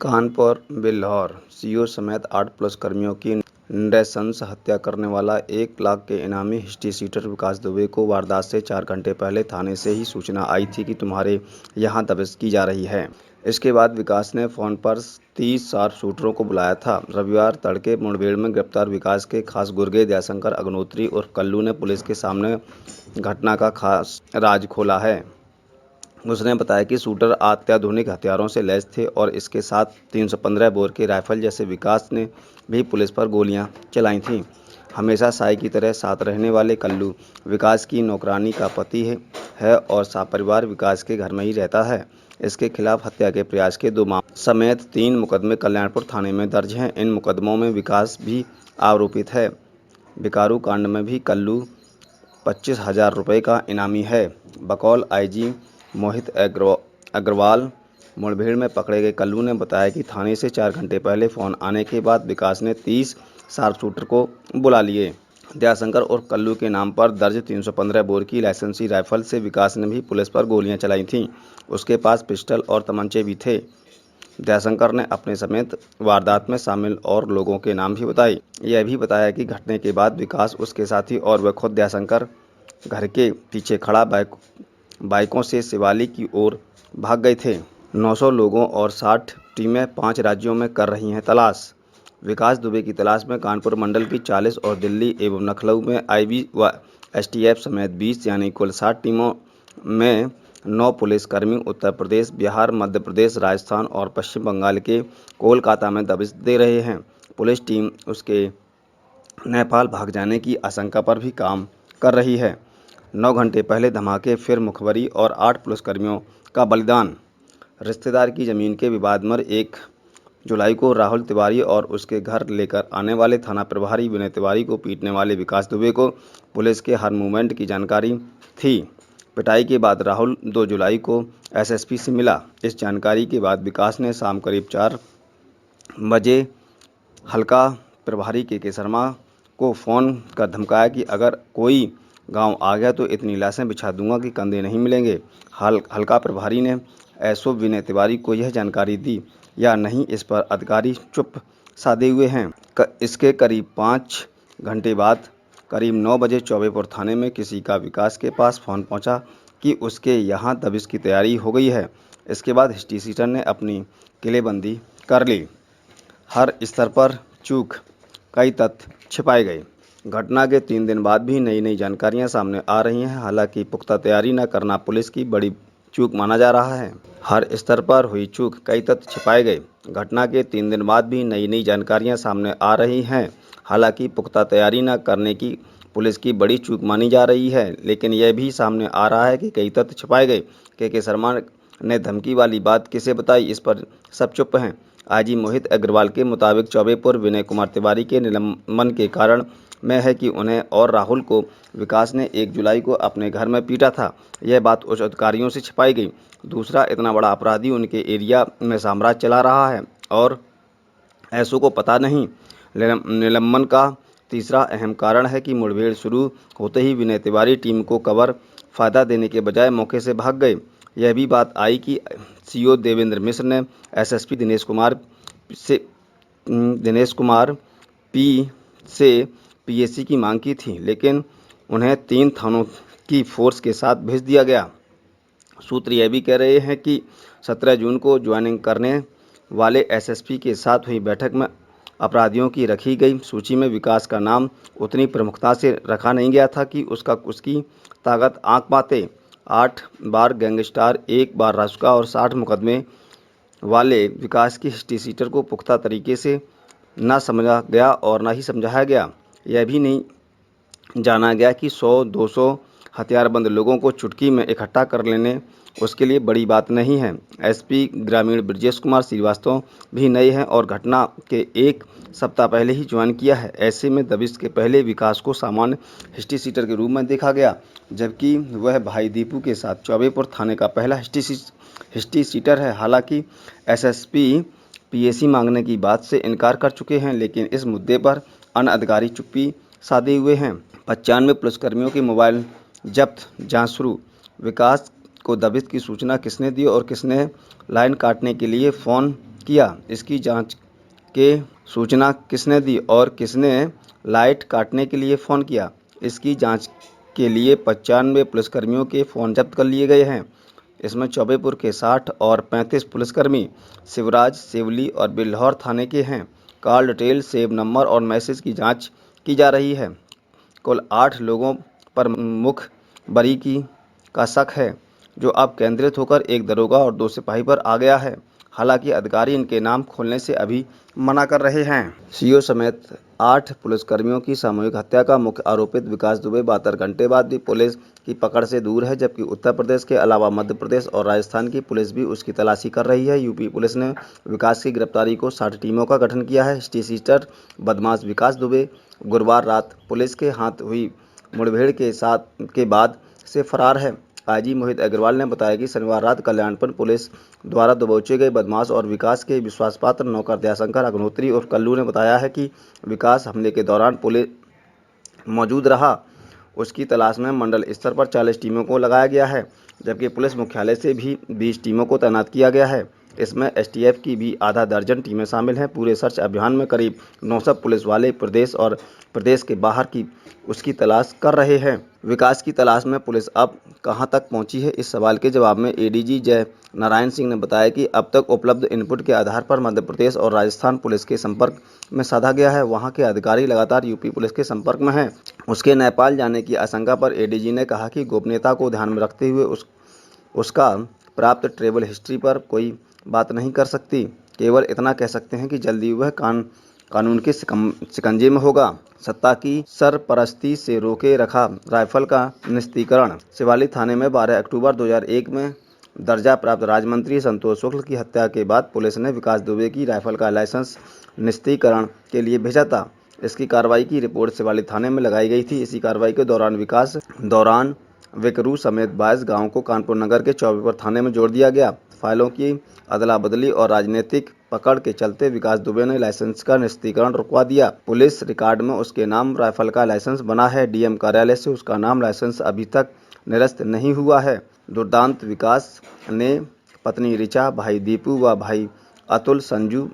Kanpur Bilhaur CO समेत 8 पुलिसकर्मियों की नृशंस हत्या करने वाला 1 लाख के इनामी हिस्ट्री शीटर विकास दुबे को वारदात से 4 घंटे पहले थाने से ही सूचना आई थी कि तुम्हारे यहां दबिश की जा रही है। इसके बाद विकास ने फोन पर 30 शार्प शूटरों को बुलाया था। रविवार तड़के मुठभेड़ में गिरफ्तार विकास के खास गुर्गे दयाशंकर अग्निहोत्री उर्फ कल्लू ने पुलिस के सामने घटना का खास राज खोला है। उसने बताया कि शूटर अत्याधुनिक हथियारों से लैस थे और इसके साथ 315 बोर के राइफल जैसे विकास ने भी पुलिस पर गोलियां चलाई थीं। हमेशा साई की तरह साथ रहने वाले कल्लू विकास की नौकरानी का पति है और सपरिवार विकास के घर में ही रहता है। इसके खिलाफ हत्या के प्रयास के 2 मामले समेत 3 मुकदमे कल्याणपुर थाने में दर्ज हैं। इन मुकदमों में विकास भी आरोपित है। बिकारू कांड में भी कल्लू 25,000 रुपये का इनामी है। बकौल आईजी मोहित अग्रवाल मुठभेड़ में पकड़े गए कल्लू ने बताया कि थाने से 4 घंटे पहले फोन आने के बाद विकास ने 30 शार्प शूटर को बुला लिए। दयाशंकर उर्फ कल्लू के नाम पर दर्ज 315 बोर की लाइसेंसी राइफल से विकास ने भी पुलिस पर गोलियां चलाई थीं। उसके पास पिस्टल और तमंचे भी थे। दयाशंकर ने अपने समेत वारदात में शामिल और लोगों के नाम भी बताए। यह भी बताया कि घटने के बाद विकास, उसके साथी और वह खुद दयाशंकर घर के पीछे खड़ा बाइकों से शिवालिक की ओर भाग गए थे। 900 लोगों और 60 टीमें 5 राज्यों में कर रही हैं तलाश। विकास दुबे की तलाश में कानपुर मंडल की 40 और दिल्ली एवं लखनऊ में आईबी व एसटीएफ समेत 20 यानी कुल 60 टीमों में 9 पुलिसकर्मी उत्तर प्रदेश, बिहार, मध्य प्रदेश, राजस्थान और पश्चिम बंगाल के कोलकाता में दबिश दे रहे हैं। पुलिस टीम उसके नेपाल भाग जाने की आशंका पर भी काम कर रही है। 9 घंटे पहले धमाके, फिर मुखबरी और 8 पुलिसकर्मियों का बलिदान। रिश्तेदार की जमीन के विवाद में 1 जुलाई को राहुल तिवारी और उसके घर लेकर आने वाले थाना प्रभारी विनय तिवारी को पीटने वाले विकास दुबे को पुलिस के हर मूवमेंट की जानकारी थी। पिटाई के बाद राहुल 2 जुलाई को एसएसपी से मिला। इस जानकारी के बाद विकास ने शाम करीब 4 बजे हल्का प्रभारी के शर्मा को फ़ोन कर धमकाया कि अगर कोई गांव आ गया तो इतनी लाशें बिछा दूंगा कि कंधे नहीं मिलेंगे। हल्का प्रभारी ने एसओ विनय तिवारी को यह जानकारी दी या नहीं, इस पर अधिकारी चुप साधे हुए हैं। इसके करीब 5 घंटे बाद करीब 9 बजे चौबेपुर थाने में किसी का विकास के पास फ़ोन पहुंचा कि उसके यहां दबिश की तैयारी हो गई है। इसके बाद हिस्ट्री शीटर ने अपनी किलेबंदी कर ली। हर स्तर पर चूक, कई तथ्य छिपाए गए। घटना के 3 दिन बाद भी नई जानकारियां सामने आ रही हैं। हालांकि पुख्ता तैयारी न करना पुलिस की बड़ी चूक माना जा रहा है। हर स्तर पर हुई चूक, कई तथ्य छिपाए गए। घटना के 3 दिन बाद भी नई जानकारियां सामने आ रही हैं। हालांकि पुख्ता तैयारी न करने की पुलिस की बड़ी चूक मानी जा रही है, लेकिन यह भी सामने आ रहा है कि कई तथ्य छिपाए गए। के शर्मा ने धमकी वाली बात किसे बताई, इस पर सब चुप हैं। आईजी मोहित अग्रवाल के मुताबिक चौबेपुर विनय कुमार तिवारी के निलंबन के कारण में है कि उन्हें और राहुल को विकास ने 1 जुलाई को अपने घर में पीटा था। यह बात उच्च अधिकारियों से छिपाई गई। दूसरा, इतना बड़ा अपराधी उनके एरिया में साम्राज्य चला रहा है और ऐसों को पता नहीं। निलंबन का तीसरा अहम कारण है कि मुठभेड़ शुरू होते ही विनय तिवारी टीम को कवर फायदा देने के बजाय मौके से भाग गए। यह भी बात आई कि सीओ देवेंद्र मिश्र ने एसएसपी दिनेश कुमार पी से पीएसी की मांग की थी, लेकिन उन्हें 3 थानों की फोर्स के साथ भेज दिया गया। सूत्र यह भी कह रहे हैं कि 17 जून को ज्वाइनिंग करने वाले एसएसपी के साथ हुई बैठक में अपराधियों की रखी गई सूची में विकास का नाम उतनी प्रमुखता से रखा नहीं गया था कि उसकी ताकत आंख पाते। 8 बार गैंगस्टर, 1 बार रासुका और 60 मुकदमे वाले विकास की हिस्ट्री शीटर को पुख्ता तरीके से न समझा गया और न ही समझाया गया। यह भी नहीं जाना गया कि 100-200 हथियारबंद लोगों को चुटकी में इकट्ठा कर लेने उसके लिए बड़ी बात नहीं है। एसपी ग्रामीण ब्रजेश कुमार श्रीवास्तव भी नए हैं और घटना के 1 सप्ताह पहले ही ज्वाइन किया है। ऐसे में दबिश के पहले विकास को सामान्य हिस्ट्री शीटर के रूप में देखा गया, जबकि वह भाई दीपू के साथ चौबेपुर थाने का पहला हिस्ट्री शीटर है। हालांकि एसएसपी पीएसी मांगने की बात से इनकार कर चुके हैं, लेकिन इस मुद्दे पर अन्य अधिकारी चुप्पी साधे हुए हैं। 95 पुलिसकर्मियों के मोबाइल जब्त, जांच शुरू। विकास को दबिश की सूचना किसने दी और किसने लाइन काटने के लिए फ़ोन किया। इसकी जांच के सूचना किसने दी और किसने लाइट काटने के लिए फ़ोन किया, इसकी जांच के लिए 95 पुलिसकर्मियों के फ़ोन जब्त कर लिए गए हैं। इसमें चौबेपुर के 60 और 35 पुलिसकर्मी शिवराज, सिवली और बिल्हौर थाने के हैं। कॉल डिटेल, सेव नंबर और मैसेज की जांच की जा रही है। कुल 8 लोगों पर मुखबिरी का शक है, जो अब केंद्रित होकर एक दरोगा और 2 सिपाही पर आ गया है। हालांकि अधिकारी इनके नाम खोलने से अभी मना कर रहे हैं। सीओ समेत 8 पुलिसकर्मियों की सामूहिक हत्या का मुख्य आरोपित विकास दुबे 72 घंटे बाद भी पुलिस की पकड़ से दूर है, जबकि उत्तर प्रदेश के अलावा मध्य प्रदेश और राजस्थान की पुलिस भी उसकी तलाशी कर रही है। यूपी पुलिस ने विकास की गिरफ्तारी को 60 टीमों का गठन किया है। हिस्ट्रीशीटर बदमाश विकास दुबे गुरुवार रात पुलिस के हाथ हुई मुठभेड़ के बाद से फरार है। आईजी मोहित अग्रवाल ने बताया कि शनिवार रात कल्याणपुर पुलिस द्वारा दबोचे गए बदमाश और विकास के विश्वासपात्र नौकर दयाशंकर अग्निहोत्री और कल्लू ने बताया है कि विकास हमले के दौरान पुलिस मौजूद रहा। उसकी तलाश में मंडल स्तर पर 40 टीमों को लगाया गया है, जबकि पुलिस मुख्यालय से भी 20 टीमों को तैनात किया गया है। इसमें एसटीएफ की भी आधा दर्जन टीमें शामिल हैं। पूरे सर्च अभियान में करीब 900 पुलिस वाले प्रदेश और प्रदेश के बाहर की उसकी तलाश कर रहे हैं। विकास की तलाश में पुलिस अब कहां तक पहुंची है, इस सवाल के जवाब में एडीजी जय नारायण सिंह ने बताया कि अब तक उपलब्ध इनपुट के आधार पर मध्य प्रदेश और राजस्थान पुलिस के संपर्क में साधा गया है। वहां के अधिकारी लगातार यूपी पुलिस के संपर्क में हैं। उसके नेपाल जाने की आशंका पर एडीजी ने कहा कि गोपनीयता को ध्यान में रखते हुए उसका प्राप्त ट्रैवल हिस्ट्री पर कोई बात नहीं कर सकती। केवल इतना कह सकते हैं कि जल्दी वह कानून के शिकंजे में होगा। सत्ता की सरपरस्ती से रोके रखा राइफल का निस्तीकरण। शिवालिक थाने में 12 अक्टूबर 2001 में दर्जा प्राप्त राज्य मंत्री संतोष शुक्ल की हत्या के बाद पुलिस ने विकास दुबे की राइफल का लाइसेंस निस्तीकरण के लिए भेजा था। इसकी कार्रवाई की रिपोर्ट शिवालिक थाने में लगाई गई थी। इसी कार्रवाई के दौरान विकरू समेत 22 गांवों को कानपुर नगर के चौबेपुर थाने में जोड़ दिया गया। फाइलों की अदला बदली और राजनीतिक पकड़ के चलते विकास दुबे ने लाइसेंस का निस्तीकरण रुकवा दिया। पुलिस रिकॉर्ड में उसके नाम राइफल का लाइसेंस बना है। डीएम कार्यालय से उसका नाम लाइसेंस अभी तक निरस्त नहीं हुआ है। दुर्दांत विकास ने पत्नी ऋचा, भाई दीपू व भाई अतुल, संजू,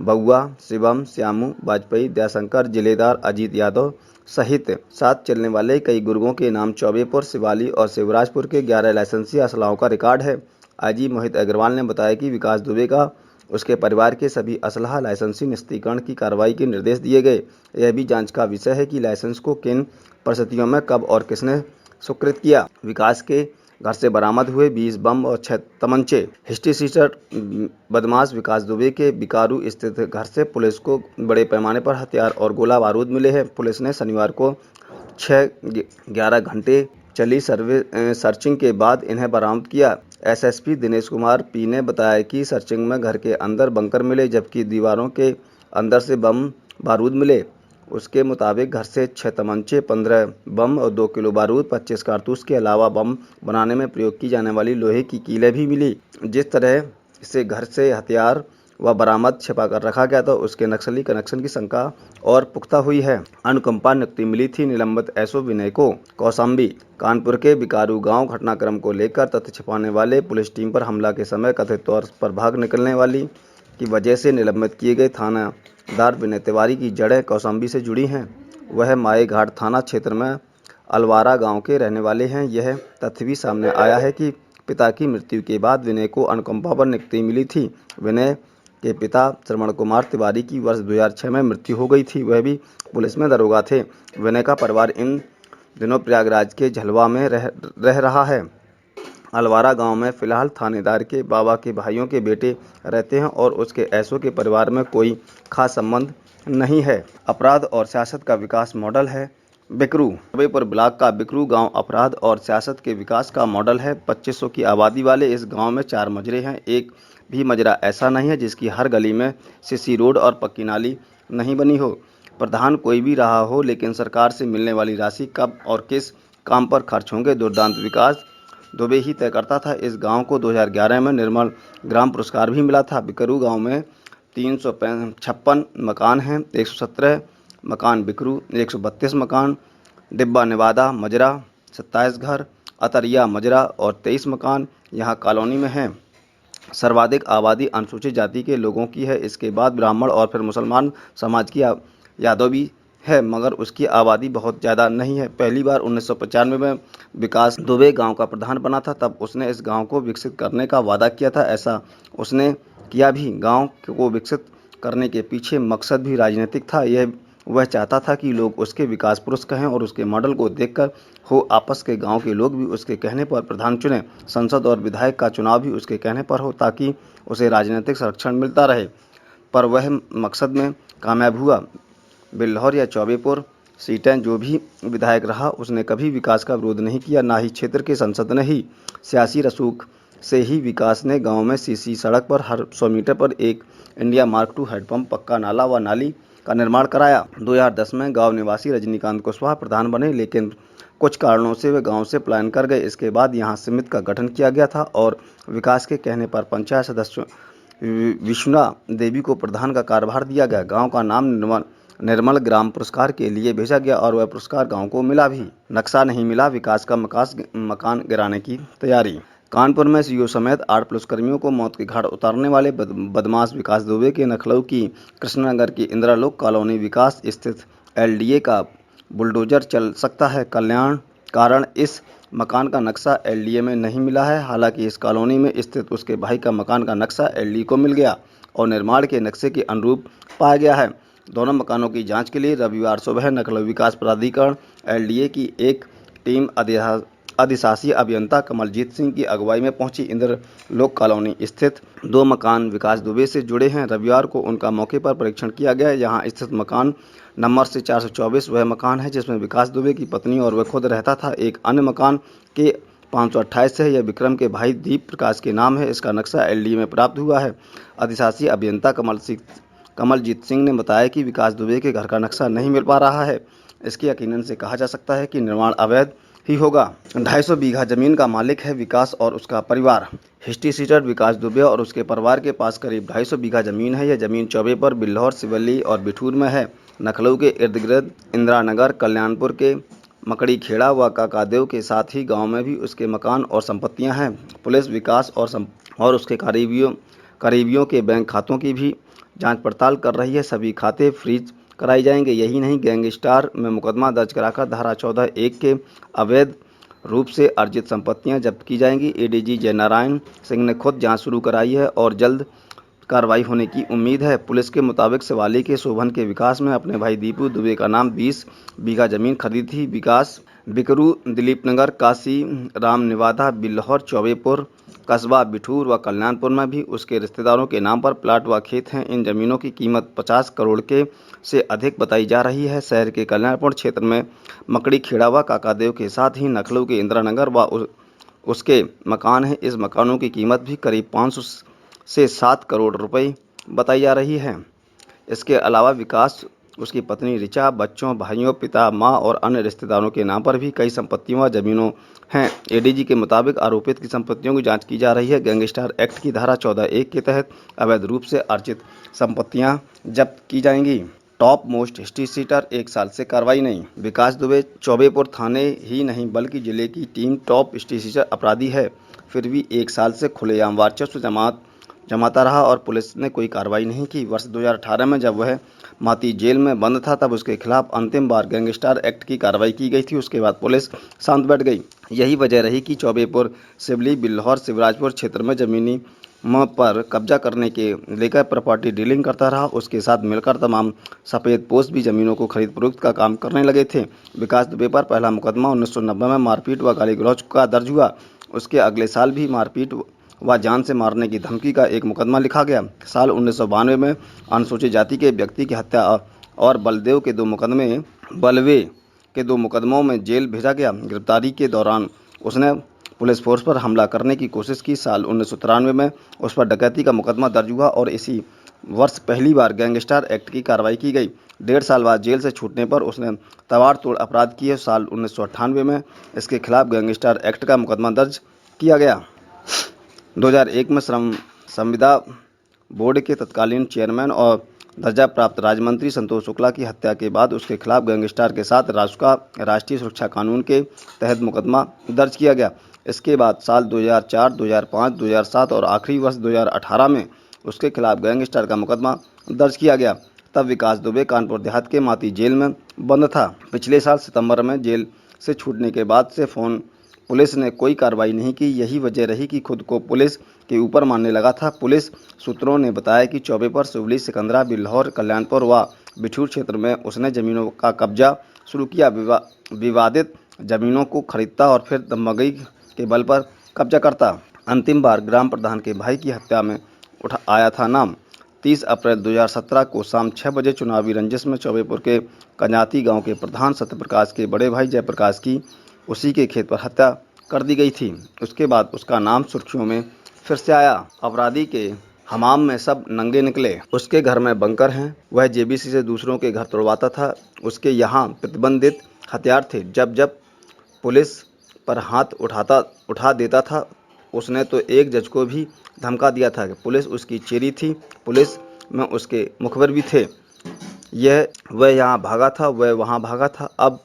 बउआ, शिवम, श्यामू वाजपेयी, दयाशंकर, जिलेदार अजीत यादव सहित साथ चलने वाले कई गुर्गों के नाम चौबेपुर, शिवाली और शिवराजपुर के 11 लाइसेंसी असलाहों का रिकॉर्ड है। आईजी मोहित अग्रवाल ने बताया कि विकास दुबे का उसके परिवार के सभी असलहा लाइसेंसी निस्तीकरण की कार्रवाई के निर्देश दिए गए। यह भी जांच का विषय है कि लाइसेंस को किन परिस्थितियों में कब और किसने स्वीकृत किया। विकास के घर से बरामद हुए 20 बम और 6 तमंचे। हिस्ट्रीशीटर बदमाश विकास दुबे के बिकारू स्थित घर से पुलिस को बड़े पैमाने पर हथियार और गोला बारूद मिले हैं। पुलिस ने शनिवार को 6-11 घंटे चली सर्चिंग के बाद इन्हें बरामद किया। एसएसपी दिनेश कुमार पी ने बताया कि सर्चिंग में घर के अंदर बंकर मिले, जबकि दीवारों के अंदर से बम बारूद मिले। उसके मुताबिक घर से 6 तमंचे, 15 बम और 2 किलो बारूद, 25 कारतूस के अलावा बम बनाने में प्रयोग की जाने वाली लोहे की कीलें भी मिली। जिस तरह से घर से हथियार व बरामद छिपा कर रखा गया था, उसके नक्सली कनेक्शन की शंका और पुख्ता हुई है। अनुकंपा नियुक्ति मिली थी निलंबित एसओ विनय को। कौशाम्बी कानपुर के बिकारू गांव घटनाक्रम को लेकर तथ्य छिपाने वाले पुलिस टीम पर हमला के समय कथित तौर पर भाग निकलने वाली की वजह से निलंबित किए गए थानादार विनय तिवारी की जड़ें कौशाम्बी से जुड़ी हैं। वह माएघाट थाना क्षेत्र में अलवारा गांव के रहने वाले हैं। यह तथ्य भी सामने आया है कि पिता की मृत्यु के बाद विनय को अनुकंपा पर नियुक्ति मिली थी। विनय के पिता श्रवण कुमार तिवारी की वर्ष 2006 में मृत्यु हो गई थी। वह भी पुलिस में दरोगा थे। विनय का परिवार इन दिनों प्रयागराज के झलवा में रह रहा है। अलवारा गांव में फिलहाल थानेदार के बाबा के भाइयों के बेटे रहते हैं और उसके एसओ के परिवार में कोई खास संबंध नहीं है। अपराध और सियासत का विकास मॉडल है बिकरू। चौबेपुर ब्लॉक का बिकरू गांव अपराध और सियासत के विकास का मॉडल है। 2500 की आबादी वाले इस गांव में 4 मजरे हैं। एक भी मजरा ऐसा नहीं है जिसकी हर गली में सीसी रोड और पक्की नाली नहीं बनी हो। प्रधान कोई भी रहा हो, लेकिन सरकार से मिलने वाली राशि कब और किस काम पर खर्च होंगे, दुर्दांत विकास दुबे ही तय करता था। इस गांव को 2011 में निर्मल ग्राम पुरस्कार भी मिला था। बिकरू गांव में 356 मकान हैं। 117 मकान बिकरू, 132 मकान डिब्बा नेवादा मजरा, 27 घर अतरिया मजरा और 23 मकान यहाँ कॉलोनी में हैं। सर्वाधिक आबादी अनुसूचित जाति के लोगों की है। इसके बाद ब्राह्मण और फिर मुसलमान समाज की यादव भी है, मगर उसकी आबादी बहुत ज़्यादा नहीं है। पहली बार 1995 में विकास दुबे गांव का प्रधान बना था। तब उसने इस गांव को विकसित करने का वादा किया था। ऐसा उसने किया भी। गांव को विकसित करने के पीछे मकसद भी राजनीतिक था। वह चाहता था कि लोग उसके विकास पुरुष कहें और उसके मॉडल को देखकर हो आपस के गांव के लोग भी उसके कहने पर प्रधान चुने। संसद और विधायक का चुनाव भी उसके कहने पर हो, ताकि उसे राजनीतिक संरक्षण मिलता रहे। पर वह मकसद में कामयाब हुआ। बिल्हौर या चौबेपुर सीटें जो भी विधायक रहा, उसने कभी विकास का विरोध नहीं किया, ना ही क्षेत्र के सांसद ने ही। सियासी रसूख से ही विकास ने गांव में सीसी सड़क पर हर 100 मीटर पर एक इंडिया मार्क II हैंडपंप, पक्का नाला व नाली का निर्माण कराया। 2010 में गांव निवासी रजनीकांत कुशवाहा प्रधान बने, लेकिन कुछ कारणों से वे गांव से पलायन कर गए। इसके बाद यहां समिति का गठन किया गया था और विकास के कहने पर पंचायत सदस्य विष्णुना देवी को प्रधान का कार्यभार दिया गया। गांव का नाम निर्मल ग्राम पुरस्कार के लिए भेजा गया और वह पुरस्कार गांव को मिला भी। नक्शा नहीं मिला, विकास का मकान गिराने की तैयारी। कानपुर में सीओ समेत 8 पुलिसकर्मियों को मौत के घाट उतारने वाले बदमाश विकास दुबे के नखलऊ की कृष्णनगर की इंदिरालोक कॉलोनी विकास स्थित एलडीए का बुलडोजर चल सकता है। कल्याण कारण इस मकान का नक्शा एलडीए में नहीं मिला है। हालांकि इस कॉलोनी में स्थित उसके भाई का मकान का नक्शा एलडीए को मिल गया और निर्माण के नक्शे के अनुरूप पाया गया है। दोनों मकानों की जांच के लिए रविवार सुबह नखलऊ विकास प्राधिकरण एलडीए की एक टीम अधिशासी अभियंता कमलजीत सिंह की अगुवाई में पहुंची। इंद्रलोक कॉलोनी स्थित 2 मकान विकास दुबे से जुड़े हैं। रविवार को उनका मौके पर परीक्षण किया गया। यहाँ स्थित मकान नंबर से 424 वह मकान है जिसमें विकास दुबे की पत्नी और वह खुद रहता था। एक अन्य मकान के 528 है। यह विक्रम के भाई दीप प्रकाश के नाम है। इसका नक्शा एलडीए में प्राप्त हुआ है। अधिशासी अभियंता कमलजीत सिंह ने बताया कि विकास दुबे के घर का नक्शा नहीं मिल पा रहा है। इसके यकीनन से कहा जा सकता है कि निर्माण अवैध ही होगा। 250 बीघा जमीन का मालिक है विकास और उसका परिवार। हिस्ट्री सीटर विकास दुबे और उसके परिवार के पास करीब 250 बीघा जमीन है। यह जमीन चौबेपुर, बिल्हौर, सिवली और बिठूर में है। नखलऊ के इर्द गिर्द इंदिरानगर, कल्याणपुर के मकड़ी खेड़ा व काकादेव के साथ ही गांव में भी उसके मकान और संपत्तियां हैं। पुलिस विकास और उसके करीबियों के बैंक खातों की भी जांच पड़ताल कर रही है। सभी खाते फ्रीज कराई जाएंगे। यही नहीं, गैंगस्टर में मुकदमा दर्ज कराकर धारा 14(1) के अवैध रूप से अर्जित संपत्तियां जब्त की जाएंगी। एडीजी जयनारायण सिंह ने खुद जांच शुरू कराई है और जल्द कार्रवाई होने की उम्मीद है। पुलिस के मुताबिक शिवाली के शोभन के विकास में अपने भाई दीपू दुबे का नाम 20 बीघा जमीन खरीदी थी। विकास बिकरू, दिलीपनगर, काशी राम निवादा, बिल्हौर, चौबेपुर, कस्बा बिठूर व कल्याणपुर में भी उसके रिश्तेदारों के नाम पर प्लाट व खेत हैं। इन जमीनों की कीमत 50 करोड़ के से अधिक बताई जा रही है। शहर के कल्याणपुर क्षेत्र में मकड़ी खेड़ा व काकादेव के साथ ही नखलऊ के इंदिरानगर व उसके मकान हैं। इस मकानों की कीमत भी करीब 500 से 7 करोड़ रुपए बताई जा रही है। इसके अलावा विकास, उसकी पत्नी ऋचा, बच्चों, भाइयों, पिता, मां और अन्य रिश्तेदारों के नाम पर भी कई संपत्तियां व जमीनों हैं। एडीजी के मुताबिक आरोपित की संपत्तियों की जांच की जा रही है। गैंगस्टर एक्ट की धारा 14(1) के तहत अवैध रूप से अर्जित संपत्तियां जब्त की जाएंगी। टॉप मोस्ट हिस्ट्री सीटर, 1 साल से कार्रवाई नहीं। विकास दुबे चौबेपुर थाने ही नहीं बल्कि जिले की टीम टॉप हिस्ट्री सीटर अपराधी है, फिर भी 1 साल से खुलेआम वर्चस्व जमाता रहा और पुलिस ने कोई कार्रवाई नहीं की। वर्ष 2018 में जब वह माती जेल में बंद था, तब उसके खिलाफ अंतिम बार गैंगस्टर एक्ट की कार्रवाई की गई थी। उसके बाद पुलिस शांत बैठ गई। यही वजह रही कि चौबेपुर, सिवली, बिल्हौर, शिवराजपुर क्षेत्र में जमीनी पर कब्जा करने के लेकर प्रॉपर्टी डीलिंग करता रहा। उसके साथ मिलकर तमाम सफ़ेद पोस्ट भी जमीनों को खरीद फरोख्त का काम करने लगे थे। विकास दुबे पर पहला मुकदमा 1990 में मारपीट व गाली गलौज का दर्ज हुआ। उसके अगले साल भी मारपीट व जान से मारने की धमकी का एक मुकदमा लिखा गया। साल 1992 में अनुसूचित जाति के व्यक्ति की हत्या और बलवे के दो मुकदमों में जेल भेजा गया। गिरफ्तारी के दौरान उसने पुलिस फोर्स पर हमला करने की कोशिश की। साल 1993 में उस पर डकैती का मुकदमा दर्ज हुआ और इसी वर्ष पहली बार गैंगस्टर एक्ट की कार्रवाई की गई। 1.5 साल बाद जेल से छूटने पर उसने तवाड़-तोड़ अपराध किए। साल 1998 में इसके खिलाफ गैंगस्टर एक्ट का मुकदमा दर्ज किया गया। 2001 में श्रम संविदा बोर्ड के तत्कालीन चेयरमैन और दर्जा प्राप्त राज्य मंत्री संतोष शुक्ला की हत्या के बाद उसके खिलाफ गैंगस्टर के साथ राष्ट्रीय सुरक्षा कानून के तहत मुकदमा दर्ज किया गया। इसके बाद साल 2004, 2005, 2007 और आखिरी वर्ष 2018 में उसके खिलाफ गैंगस्टर का मुकदमा दर्ज किया गया। तब विकास दुबे कानपुर देहात के माती जेल में बंद था। पिछले साल सितंबर में जेल से छूटने के बाद से पुलिस ने कोई कार्रवाई नहीं की। यही वजह रही कि खुद को पुलिस के ऊपर मानने लगा था। पुलिस सूत्रों ने बताया कि चौबे पर सुबली, सिकंदरा, बिल्हौर, कल्याणपुर व बिठूर क्षेत्र में उसने जमीनों का कब्जा शुरू किया। विवादित जमीनों को खरीदता और फिर दबंगई के बल पर कब्जा करता। अंतिम बार ग्राम प्रधान के भाई की हत्या में आया था नाम। 30 अप्रैल 2017 को शाम 6 बजे चुनावी रंजिश में चौबेपुर के कंजाती गांव के प्रधान सत्यप्रकाश के बड़े भाई जयप्रकाश की उसी के खेत पर हत्या कर दी गई थी। उसके बाद उसका नाम सुर्खियों में फिर से आया। अपराधी के हमाम में सब नंगे निकले। उसके घर में बंकर हैं। वह जेबीसी से दूसरों के घर तोड़वाता था। उसके यहाँ प्रतिबंधित हथियार थे। जब जब पुलिस पर हाथ उठा देता था, उसने तो एक जज को भी धमका दिया था कि पुलिस उसकी चेरी थी। पुलिस में उसके मुखबिर भी थे। वह यहाँ भागा था, वह वहाँ भागा था, अब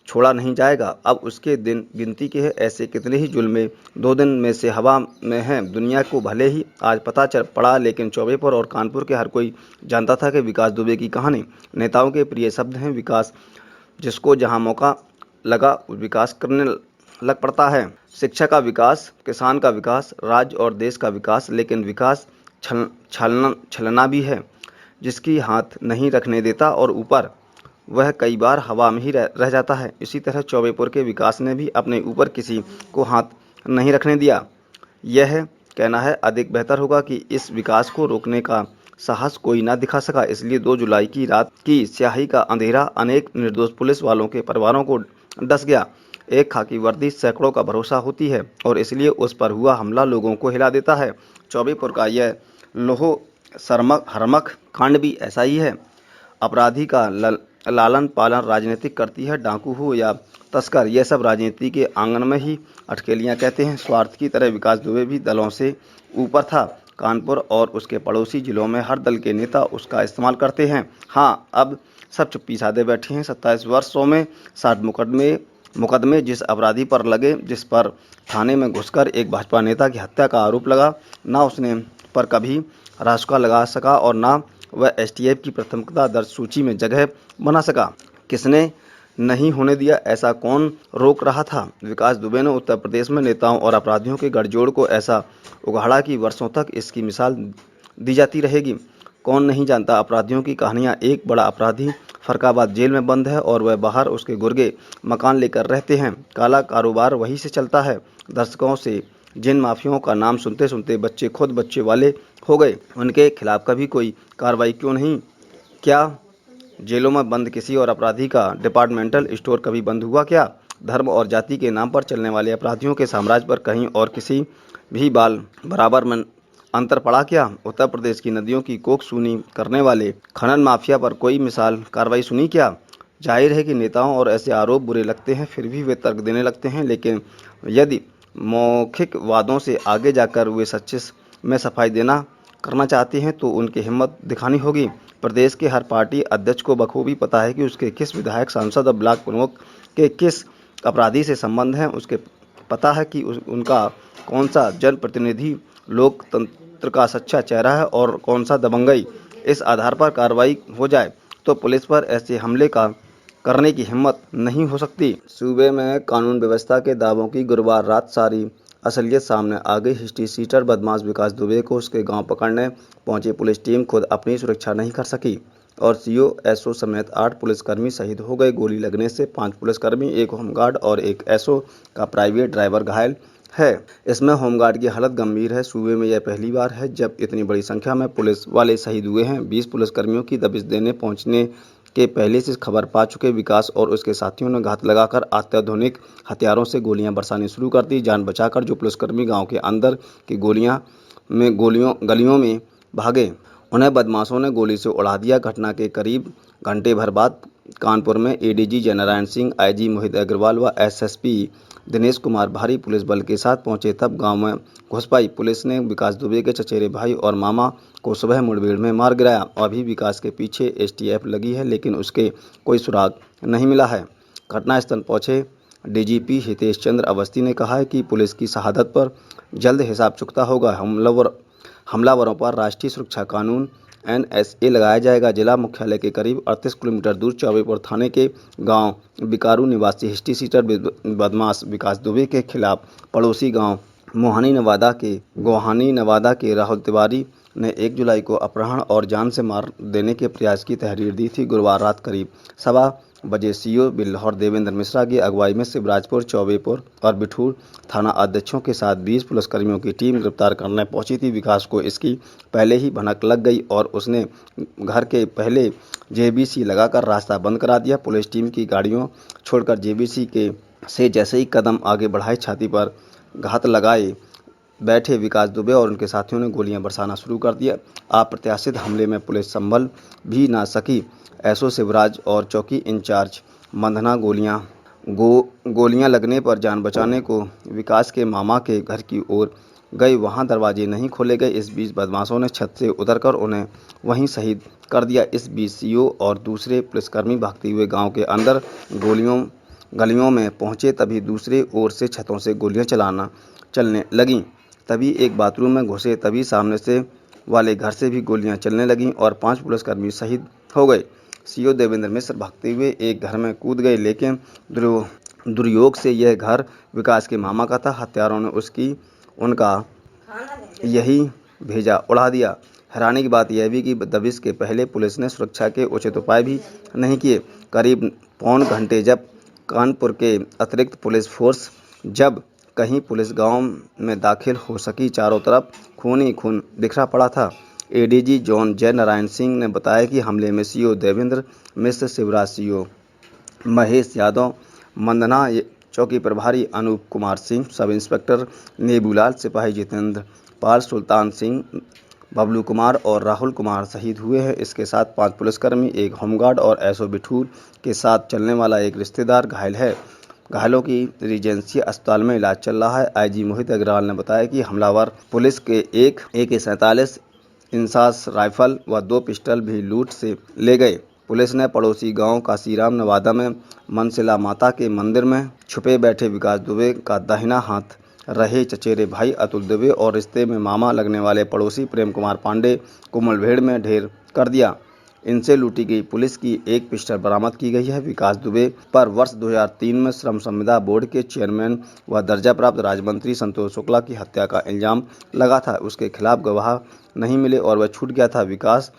छोड़ा नहीं जाएगा। अब उसके दिन गिनती के हैं। ऐसे कितने ही जुल्मे 2 दिन में से हवा में हैं। दुनिया को भले ही आज पता चल पड़ा, लेकिन चौबेपुर और कानपुर के हर कोई जानता था कि विकास दुबे की कहानी। नेताओं के प्रिय शब्द हैं विकास। जिसको जहां मौका लगा विकास करने लग पड़ता है। शिक्षा का विकास, किसान का विकास, राज्य और देश का विकास। लेकिन विकास छलना भी है, जिसकी हाथ नहीं रखने देता और ऊपर वह कई बार हवा में ही रह जाता है। इसी तरह चौबेपुर के विकास ने भी अपने ऊपर किसी को हाथ नहीं रखने दिया। यह कहना है अधिक बेहतर होगा कि इस विकास को रोकने का साहस कोई ना दिखा सका। इसलिए 2 जुलाई की रात की स्याही का अंधेरा अनेक निर्दोष पुलिस वालों के परिवारों को डस गया। एक खाकी वर्दी सैकड़ों का भरोसा होती है और इसलिए उस पर हुआ हमला लोगों को हिला देता है। चौबेपुर का यह लोहो हरमख कांड भी ऐसा ही है। अपराधी का लालन पालन राजनीतिक करती है। डाकू हो या तस्कर, यह सब राजनीति के आंगन में ही अटकेलियां कहते हैं। स्वार्थ की तरह विकास दुबे भी दलों से ऊपर था। कानपुर और उसके पड़ोसी जिलों में हर दल के नेता उसका इस्तेमाल करते हैं। हाँ, अब सब चुप्पी साधे बैठे हैं। 27 वर्षों में 60 मुकदमे जिस अपराधी पर लगे, जिस पर थाने में घुसकर एक भाजपा नेता की हत्या का आरोप लगा, ना उसने पर कभी रासुका लगा सका और ना वह एसटीएफ की प्राथमिकता दर्ज सूची में जगह बना सका। किसने नहीं होने दिया? ऐसा कौन रोक रहा था? विकास दुबे ने उत्तर प्रदेश में नेताओं और अपराधियों के गठजोड़ को ऐसा उघाड़ा कि वर्षों तक इसकी मिसाल दी जाती रहेगी। कौन नहीं जानता अपराधियों की कहानियां। एक बड़ा अपराधी फरकाबाद जेल में बंद है और वह बाहर उसके गुर्गे मकान लेकर रहते हैं। काला कारोबार वहीं से चलता है। दर्शकों से जिन माफियाओं का नाम सुनते सुनते बच्चे खुद बच्चे वाले हो गए, उनके खिलाफ कभी कोई कार्रवाई क्यों नहीं? क्या जेलों में बंद किसी और अपराधी का डिपार्टमेंटल स्टोर कभी बंद हुआ क्या? धर्म और जाति के नाम पर चलने वाले अपराधियों के साम्राज्य पर कहीं और किसी भी बाल बराबर में अंतर पड़ा क्या? उत्तर प्रदेश की नदियों की कोख सूनी करने वाले खनन माफिया पर कोई मिसाल कार्रवाई सुनी क्या? जाहिर है कि नेताओं और ऐसे आरोप बुरे लगते हैं, फिर भी वे तर्क देने लगते हैं। लेकिन यदि मौखिक वादों से आगे जाकर वे सच्चे में सफाई करना चाहते हैं तो उनकी हिम्मत दिखानी होगी। प्रदेश के हर पार्टी अध्यक्ष को बखूबी पता है कि उसके किस विधायक, सांसद और ब्लॉक प्रमुख के किस अपराधी से संबंध हैं। उसके पता है कि उनका कौन सा जनप्रतिनिधि लोकतंत्र का सच्चा चेहरा है और कौन सा दबंगई। इस आधार पर कार्रवाई हो जाए तो पुलिस पर ऐसे हमले करने की हिम्मत नहीं हो सकती। सूबे में कानून व्यवस्था के दावों की गुरुवार रात सारी असलियत सामने आ गई। हिस्ट्री सीटर बदमाश विकास दुबे को उसके गांव पकड़ने पहुंची पुलिस टीम खुद अपनी सुरक्षा नहीं कर सकी और सीओ, एसओ समेत 8 पुलिसकर्मी शहीद हो गए। गोली लगने से 5 पुलिसकर्मी, 1 होमगार्ड और 1 एसओ का प्राइवेट ड्राइवर घायल है। इसमें होमगार्ड की हालत गंभीर है। सूबे में यह पहली बार है जब इतनी बड़ी संख्या में पुलिस वाले शहीद हुए हैं। 20 पुलिसकर्मियों की दबिश देने पहुंचने के पहले से खबर पा चुके विकास और उसके साथियों ने घात लगाकर अत्याधुनिक हथियारों से गोलियां बरसानी शुरू कर दी। जान बचाकर जो पुलिसकर्मी गांव के अंदर की गलियों में भागे, उन्हें बदमाशों ने गोली से उड़ा दिया। घटना के करीब घंटे भर बाद कानपुर में एडीजी जयनारायण सिंह, आईजी मोहित अग्रवाल व एसएसपी दिनेश कुमार भारी पुलिस बल के साथ पहुंचे। तब गांव में घुस पाई पुलिस ने विकास दुबे के चचेरे भाई और मामा को सुबह मुठभेड़ में मार गिराया। अभी विकास के पीछे एसटीएफ लगी है, लेकिन उसके कोई सुराग नहीं मिला है। घटनास्थल पहुंचे डीजीपी हितेश चंद्र अवस्थी ने कहा है कि पुलिस की शहादत पर जल्द हिसाब चुकता होगा। हमलावरों पर राष्ट्रीय सुरक्षा कानून NSA लगाया जाएगा। जिला मुख्यालय के करीब 38 किलोमीटर दूर चौबेपुर थाने के गांव बिकारू निवासी हिस्ट्री सीटर बदमाश विकास दुबे के खिलाफ पड़ोसी गांव गोहानी नवादा के राहुल तिवारी ने 1 जुलाई को अपहरण और जान से मार देने के प्रयास की तहरीर दी थी। गुरुवार रात करीब 1:15 बजे सीओ बिल्हौर देवेंद्र मिश्रा की अगुवाई में शिवराजपुर, चौबेपुर और बिठूर थाना अध्यक्षों के साथ 20 पुलिसकर्मियों की टीम गिरफ्तार करने पहुंची थी। विकास को इसकी पहले ही भनक लग गई और उसने घर के पहले JBC लगाकर रास्ता बंद करा दिया। पुलिस टीम की गाड़ियों छोड़कर JBC से जैसे ही कदम आगे बढ़ाए, छाती पर घात लगाए बैठे विकास दुबे और उनके साथियों ने गोलियां बरसाना शुरू कर दिया। अप्रत्याशित हमले में पुलिस संभल भी ना सकी। एसओ शिवराज और चौकी इंचार्ज मंधना गोलियां लगने पर जान बचाने को विकास के मामा के घर की ओर गए। वहां दरवाजे नहीं खोले गए। इस बीच बदमाशों ने छत से उतरकर उन्हें वहीं शहीद कर दिया। इस बीच सीओ और दूसरे पुलिसकर्मी भागते हुए गांव के अंदर गलियों में पहुंचे। तभी दूसरे ओर से छतों से गोलियां चलने लगीं। तभी एक बाथरूम में घुसे। तभी सामने से वाले घर से भी गोलियां चलने लगीं और 5 पुलिसकर्मी शहीद हो गए। सीओ देवेंद्र मिश्र भागते हुए एक घर में कूद गए, लेकिन दुर्योग से यह घर विकास के मामा का था। हत्यारों ने उनका यही भेजा उड़ा दिया। हैरानी की बात यह भी कि दबिश के पहले पुलिस ने सुरक्षा के उचित उपाय भी नहीं किए। करीब पौन घंटे जब कानपुर के अतिरिक्त पुलिस फोर्स जब कहीं पुलिस गांव में दाखिल हो सकी, चारों तरफ खून ही खून बिखरा पड़ा था। ADG जोन जय नारायण सिंह ने बताया कि हमले में सीओ देवेंद्र मिश्र, शिवराज, सीओ महेश यादव, मंदना चौकी प्रभारी अनूप कुमार सिंह, सब इंस्पेक्टर नेबूलाल, सिपाही जितेंद्र पाल, सुल्तान सिंह, बबलू कुमार और राहुल कुमार शहीद हुए हैं। इसके साथ 5 पुलिसकर्मी, एक होमगार्ड और एसओ बिठूर के साथ चलने वाला एक रिश्तेदार घायल है। घायलों की रीजेंसी अस्पताल में इलाज चल रहा है। IG मोहित अग्रवाल ने बताया कि हमलावर पुलिस के एक AK-47 इंसास राइफल व 2 पिस्टल भी लूट से ले गए। पुलिस ने पड़ोसी गांव काशीराम नवादा में मनसिला माता के मंदिर में छुपे बैठे विकास दुबे का दाहिना हाथ रहे चचेरे भाई अतुल दुबे और रिश्ते में मामा लगने वाले पड़ोसी प्रेम कुमार पांडे को मुठभेड़ में ढेर कर दिया। इनसे लूटी गई पुलिस की एक पिस्टल बरामद की गई है। विकास दुबे पर वर्ष 2003 में श्रम संविदा बोर्ड के चेयरमैन व दर्जा प्राप्त राज्य मंत्री संतोष शुक्ला की हत्या का इल्जाम लगा था। उसके खिलाफ गवाह नहीं मिले और वह छूट गया था। विकास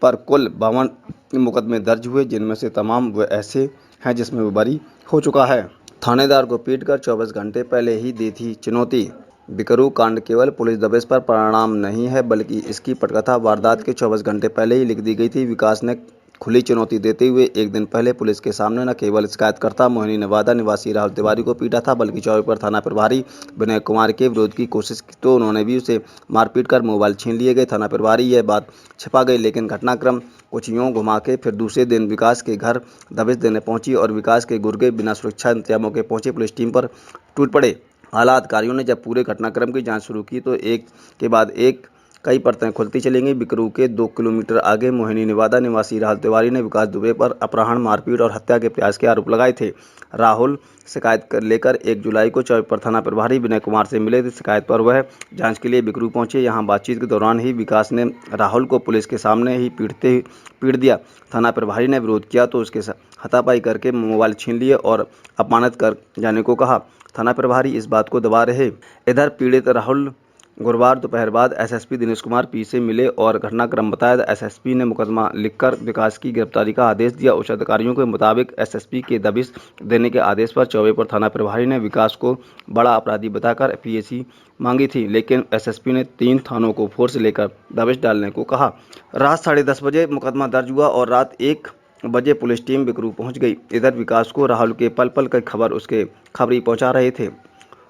पर कुल 52 मुकदमे दर्ज हुए, जिनमें से तमाम वे ऐसे हैं जिसमें वो बरी हो चुका है। थानेदार को पीटकर 24 घंटे पहले ही दी थी चुनौती। बिकरू कांड केवल पुलिस दबिश पर परिणाम नहीं है, बल्कि इसकी पटकथा वारदात के 24 घंटे पहले ही लिख दी गई थी। विकास ने खुली चुनौती देते हुए एक दिन पहले पुलिस के सामने न केवल शिकायतकर्ता मोहिनी नवादा निवासी राहुल तिवारी को पीटा था, बल्कि चौबेपुर थाना प्रभारी विनय कुमार के विरोध की कोशिश की तो उन्होंने भी उसे मारपीट कर मोबाइल छीन लिए गए। थाना प्रभारी यह बात छिपा गई, लेकिन घटनाक्रम कुछ यूं घुमा के फिर दूसरे दिन विकास के घर दबिश देने पहुंची और विकास के गुर्गे बिना सुरक्षा इंतजामों के पहुंचे पुलिस टीम पर टूट पड़े। आला अधिकारियों ने जब पूरे घटनाक्रम की जांच शुरू की तो एक के बाद एक कई परतें खुलती चली गईं। बिकरू के 2 किलोमीटर आगे मोहिनी नवादा निवासी राहुल तिवारी ने विकास दुबे पर अपहरण, मारपीट और हत्या के प्रयास के आरोप लगाए थे। राहुल शिकायत लेकर 1 जुलाई को चौबेपुर थाना प्रभारी विनय कुमार से मिले थे। शिकायत पर वह जांच के लिए बिकरू पहुंचे। यहां बातचीत के दौरान ही विकास ने राहुल को पुलिस के सामने ही पीट दिया। थाना प्रभारी ने विरोध किया तो उसके हाथापाई करके मोबाइल छीन लिए और अपमानित कर जाने को कहा। थाना प्रभारी इस बात को दबा रहे। इधर पीड़ित राहुल गुरुवार दोपहर बाद SSP दिनेश कुमार P से मिले और घटनाक्रम बताया। SSP ने मुकदमा लिखकर विकास की गिरफ्तारी का आदेश दिया। उच्च अधिकारियों के मुताबिक SSP के दबिश देने के आदेश पर चौबेपुर थाना प्रभारी ने विकास को बड़ा अपराधी बताकर PAC मांगी थी, लेकिन SSP ने 3 थानों को फोर्स लेकर दबिश डालने को कहा। रात 10:30 बजे मुकदमा दर्ज हुआ और रात 1 बजे पुलिस टीम बिकरू पहुंच गई। इधर विकास को राहुल के पल पल की खबर उसके खबरी पहुंचा रहे थे।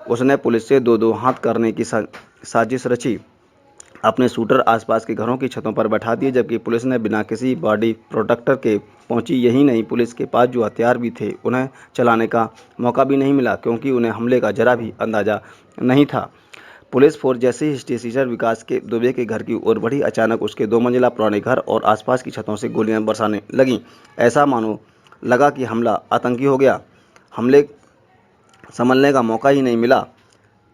उसने पुलिस से 2-2 हाथ करने की साजिश रची। अपने शूटर आसपास के घरों की छतों पर बैठा दिए, जबकि पुलिस ने बिना किसी बॉडी प्रोटेक्टर के पहुंची। यही नहीं, पुलिस के पास जो हथियार भी थे उन्हें चलाने का मौका भी नहीं मिला, क्योंकि उन्हें हमले का जरा भी अंदाजा नहीं था। पुलिस फोर्स जैसे ही हिस्ट्री सीटर विकास के दुबे के घर की ओर बढ़ी, अचानक उसके 2 मंजिला पुराने घर और आसपास की छतों से गोलियां बरसाने लगीं। ऐसा मानो लगा कि हमला आतंकी हो गया। हमले संभलने का मौका ही नहीं मिला।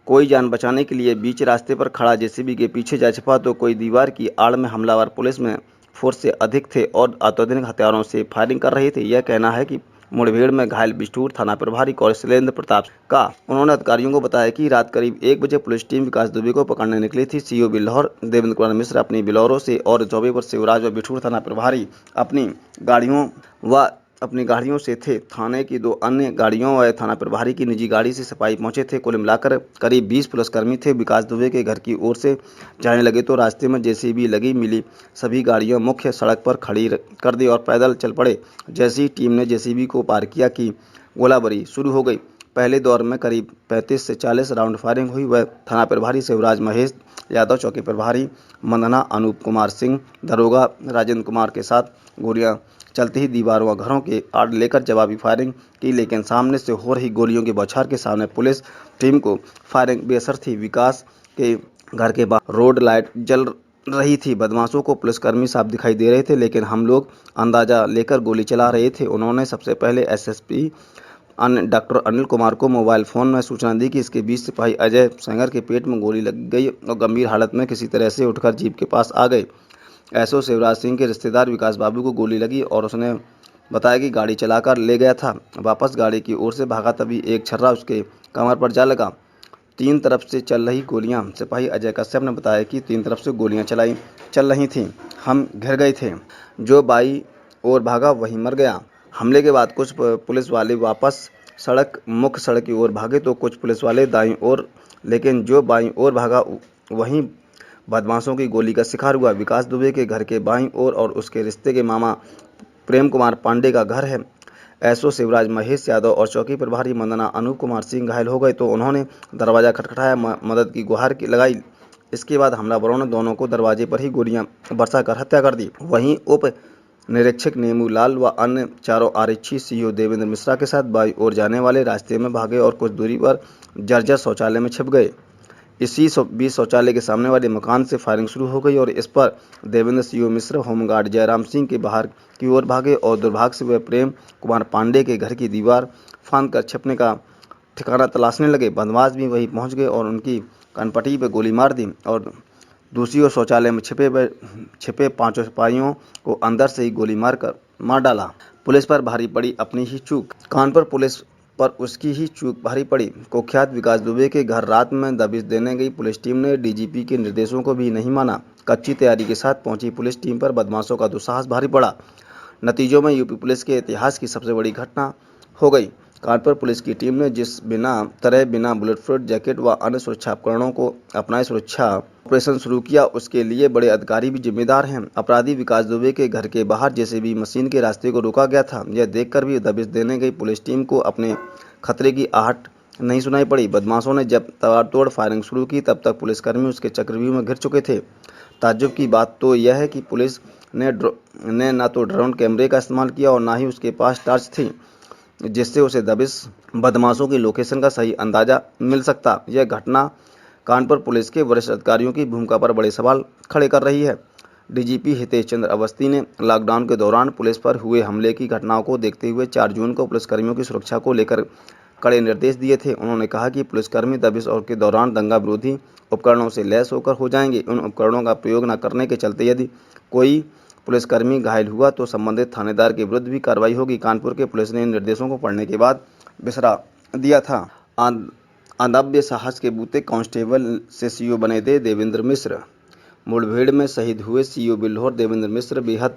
कोई जान बचाने के लिए बीच रास्ते पर खड़ा जेसीबी के पीछे जा छिपा तो कोई दीवार की आड़ में हमलावर पुलिस में फोर्स से अधिक थे और अत्याधुनिक हथियारों से फायरिंग कर रहे थे। यह कहना है कि मुठभेड़ में घायल बिष्टुर थाना प्रभारी कौशलेंद्र प्रताप का। उन्होंने अधिकारियों को बताया कि रात करीब 1 बजे पुलिस टीम विकास दुबे को पकड़ने निकली थी। सीओ बिल्हौर देवेंद्र कुमार मिश्र अपनी बिलोरों से और 24 वर्ष शिवराज व बिष्टुर थाना प्रभारी अपनी गाड़ियों से थे। थाने की 2 अन्य गाड़ियों व थाना प्रभारी की निजी गाड़ी से सिपाही पहुंचे थे। कुल मिलाकर करीब 20 पुलिसकर्मी थे। विकास दुबे के घर की ओर से जाने लगे तो रास्ते में जेसीबी लगी मिली सभी गाड़ियां मुख्य सड़क पर खड़ी कर दी और पैदल चल पड़े। जैसी टीम ने जेसीबी को पार किया कि गोलाबारी शुरू हो गई। पहले दौर में करीब 35 से 40 राउंड फायरिंग हुई। वह थाना प्रभारी शिवराज महेश यादव, चौकी प्रभारी मंदना अनूप कुमार सिंह, दरोगा राजेंद्र कुमार के साथ गोलियां चलते ही दीवारों व घरों के आड़ लेकर जवाबी फायरिंग की, लेकिन सामने से हो रही गोलियों की बौछार के सामने पुलिस टीम को फायरिंग बेअसर थी। विकास के घर के बाहर रोड लाइट जल रही थी। बदमाशों को पुलिसकर्मी साफ दिखाई दे रहे थे, लेकिन हम लोग अंदाजा लेकर गोली चला रहे थे। उन्होंने सबसे पहले एसएसपी डॉक्टर अनिल कुमार को मोबाइल फ़ोन में सूचना दी कि इसके बीच सिपाही अजय सेंगर के पेट में गोली लग गई और गंभीर हालत में किसी तरह से उठकर जीप के पास आ गए। एसओ शिवराज सिंह के रिश्तेदार विकास बाबू को गोली लगी और उसने बताया कि गाड़ी चलाकर ले गया था। वापस गाड़ी की ओर से भागा तभी एक छर्रा उसके कमर पर जा लगा। 3 तरफ से चल रही गोलियां। सिपाही अजय कश्यप ने बताया कि 3 तरफ से गोलियां चल रही थीं। हम घिर गए थे। जो बाई ओर भागा वही मर गया। हमले के बाद कुछ पुलिस वाले वापस मुख्य सड़क की ओर भागे तो कुछ पुलिस वाले दाईं ओर, लेकिन जो बाईं ओर भागा वहीं बदमाशों की गोली का शिकार हुआ। विकास दुबे के घर के बाईं ओर और उसके रिश्ते के मामा प्रेम कुमार पांडे का घर है। एसओ शिवराज महेश यादव और चौकी प्रभारी मंदना अनूप कुमार सिंह घायल हो गए तो उन्होंने दरवाजा खटखटाया, मदद की गुहार लगाई। इसके बाद हमलावरों ने दोनों को दरवाजे पर ही गोलियां बरसाकर हत्या कर दी। वहीं उप निरीक्षक नेमू लाल व अन्य चारों आरक्षी सीओ देवेंद्र मिश्रा के साथ बाई ओर जाने वाले रास्ते में भागे और कुछ दूरी पर जर्जर शौचालय में छिप गए। इसी बीच शौचालय के सामने वाले मकान से फायरिंग शुरू हो गई और इस पर देवेंद्र सीओ मिश्र होमगार्ड जयराम सिंह के बाहर की ओर भागे और दुर्भाग्य से वे प्रेम कुमार पांडे के घर की दीवार फांद कर छिपने का ठिकाना तलाशने लगे। बदमाश भी वहीं पहुंच गए और उनकी कनपटी पर गोली मार दी और दूसरी ओर शौचालय में छिपे 5 सिपाहियों को अंदर से ही गोली मार डाला। पुलिस पर भारी पड़ी अपनी ही चूक। कानपुर पुलिस पर उसकी ही चूक भारी पड़ी। कुख्यात विकास दुबे के घर रात में दबिश देने गई पुलिस टीम ने डीजीपी के निर्देशों को भी नहीं माना। कच्ची तैयारी के साथ पहुंची पुलिस टीम पर बदमाशों का दुस्साहस भारी पड़ा। नतीजों में यूपी पुलिस के इतिहास की सबसे बड़ी घटना हो गई। कानपुर पुलिस की टीम ने बिना बुलेट प्रूफ जैकेट व अन्य सुरक्षा उपकरणों को अपनाए सुरक्षा ऑपरेशन शुरू किया। उसके लिए बड़े अधिकारी भी जिम्मेदार हैं। अपराधी विकास दुबे के घर के बाहर जेसीबी मशीन के रास्ते को रोका गया था। यह देखकर भी दबिश देने गई पुलिस टीम को अपने खतरे की आहट नहीं सुनाई पड़ी। बदमाशों ने जब ताबड़तोड़ फायरिंग शुरू की तब तक पुलिसकर्मी उसके चक्रव्यूह में घिर चुके थे। ताज्जुब की बात तो यह है कि पुलिस ने न तो ड्रोन कैमरे का इस्तेमाल किया और न ही उसके पास टॉर्च थी जिससे उसे दबिश बदमाशों की लोकेशन का सही अंदाजा मिल सकता। यह घटना कानपुर पुलिस के वरिष्ठ अधिकारियों की भूमिका पर बड़े सवाल खड़े कर रही है। डीजीपी हितेश चंद्र अवस्थी ने लॉकडाउन के दौरान पुलिस पर हुए हमले की घटनाओं को देखते हुए 4 जून को पुलिसकर्मियों की सुरक्षा को लेकर कड़े निर्देश दिए थे। उन्होंने कहा कि पुलिसकर्मी दबिश और के दौरान दंगा विरोधी उपकरणों से लैस होकर हो जाएंगे। उन उपकरणों का प्रयोग न करने के चलते यदि कोई पुलिसकर्मी घायल हुआ तो संबंधित थानेदार के विरुद्ध भी कार्रवाई होगी। कानपुर के पुलिस ने इन निर्देशों को पढ़ने के बाद विसरा दिया था। अदम्य साहस के बूते कांस्टेबल से सीओ बने थे देवेंद्र मिश्र। मुठभेड़ में शहीद हुए सीओ बिल्हौर देवेंद्र मिश्र बेहद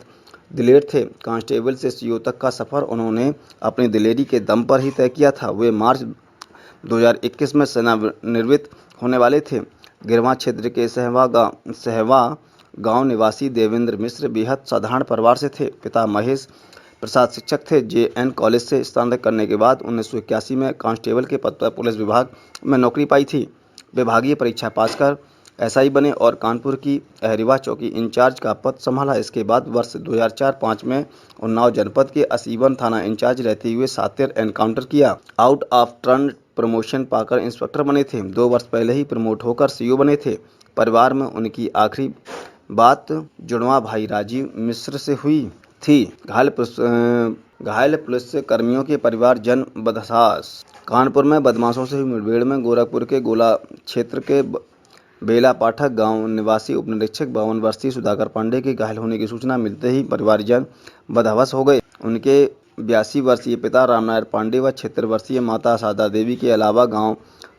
दिलेर थे। कांस्टेबल से सीओ तक का सफर उन्होंने अपनी दिलेरी के दम पर ही तय किया था। वे मार्च 2021 में सेवानिवृत्त होने वाले थे। गिरवा क्षेत्र के सहवा गांव निवासी देवेंद्र मिश्र बेहद साधारण परिवार से थे। पिता महेश प्रसाद शिक्षक थे। जेएन कॉलेज से स्नातक करने के बाद 1981 में कांस्टेबल के पद पर पुलिस विभाग में नौकरी पाई थी। विभागीय परीक्षा पास कर एसआई बने और कानपुर की अहरिवा चौकी इंचार्ज का पद संभाला। इसके बाद वर्ष 2004-05 में उन्नाव जनपद के असीवन थाना इंचार्ज रहते हुए सातिर एनकाउंटर किया। आउट ऑफ टर्न प्रमोशन पाकर इंस्पेक्टर बने थे। 2 वर्ष पहले ही प्रमोट होकर सीओ बने थे। परिवार में उनकी आखिरी बात जुड़वा भाई राजीव मिश्र से हुई थी। घायल पुलिस कर्मियों के परिवारजन बदहसास। कानपुर में बदमाशों से हुई मुठभेड़ में गोरखपुर के गोला क्षेत्र के बेला पाठक गांव निवासी उप निरीक्षक 52 वर्षीय सुधाकर पांडे के घायल होने की सूचना मिलते ही परिवारजन बदहवस हो गए। उनके 82 वर्षीय पिता रामनारायण पांडे व 76 वर्षीय माता सादा देवी के अलावा गांव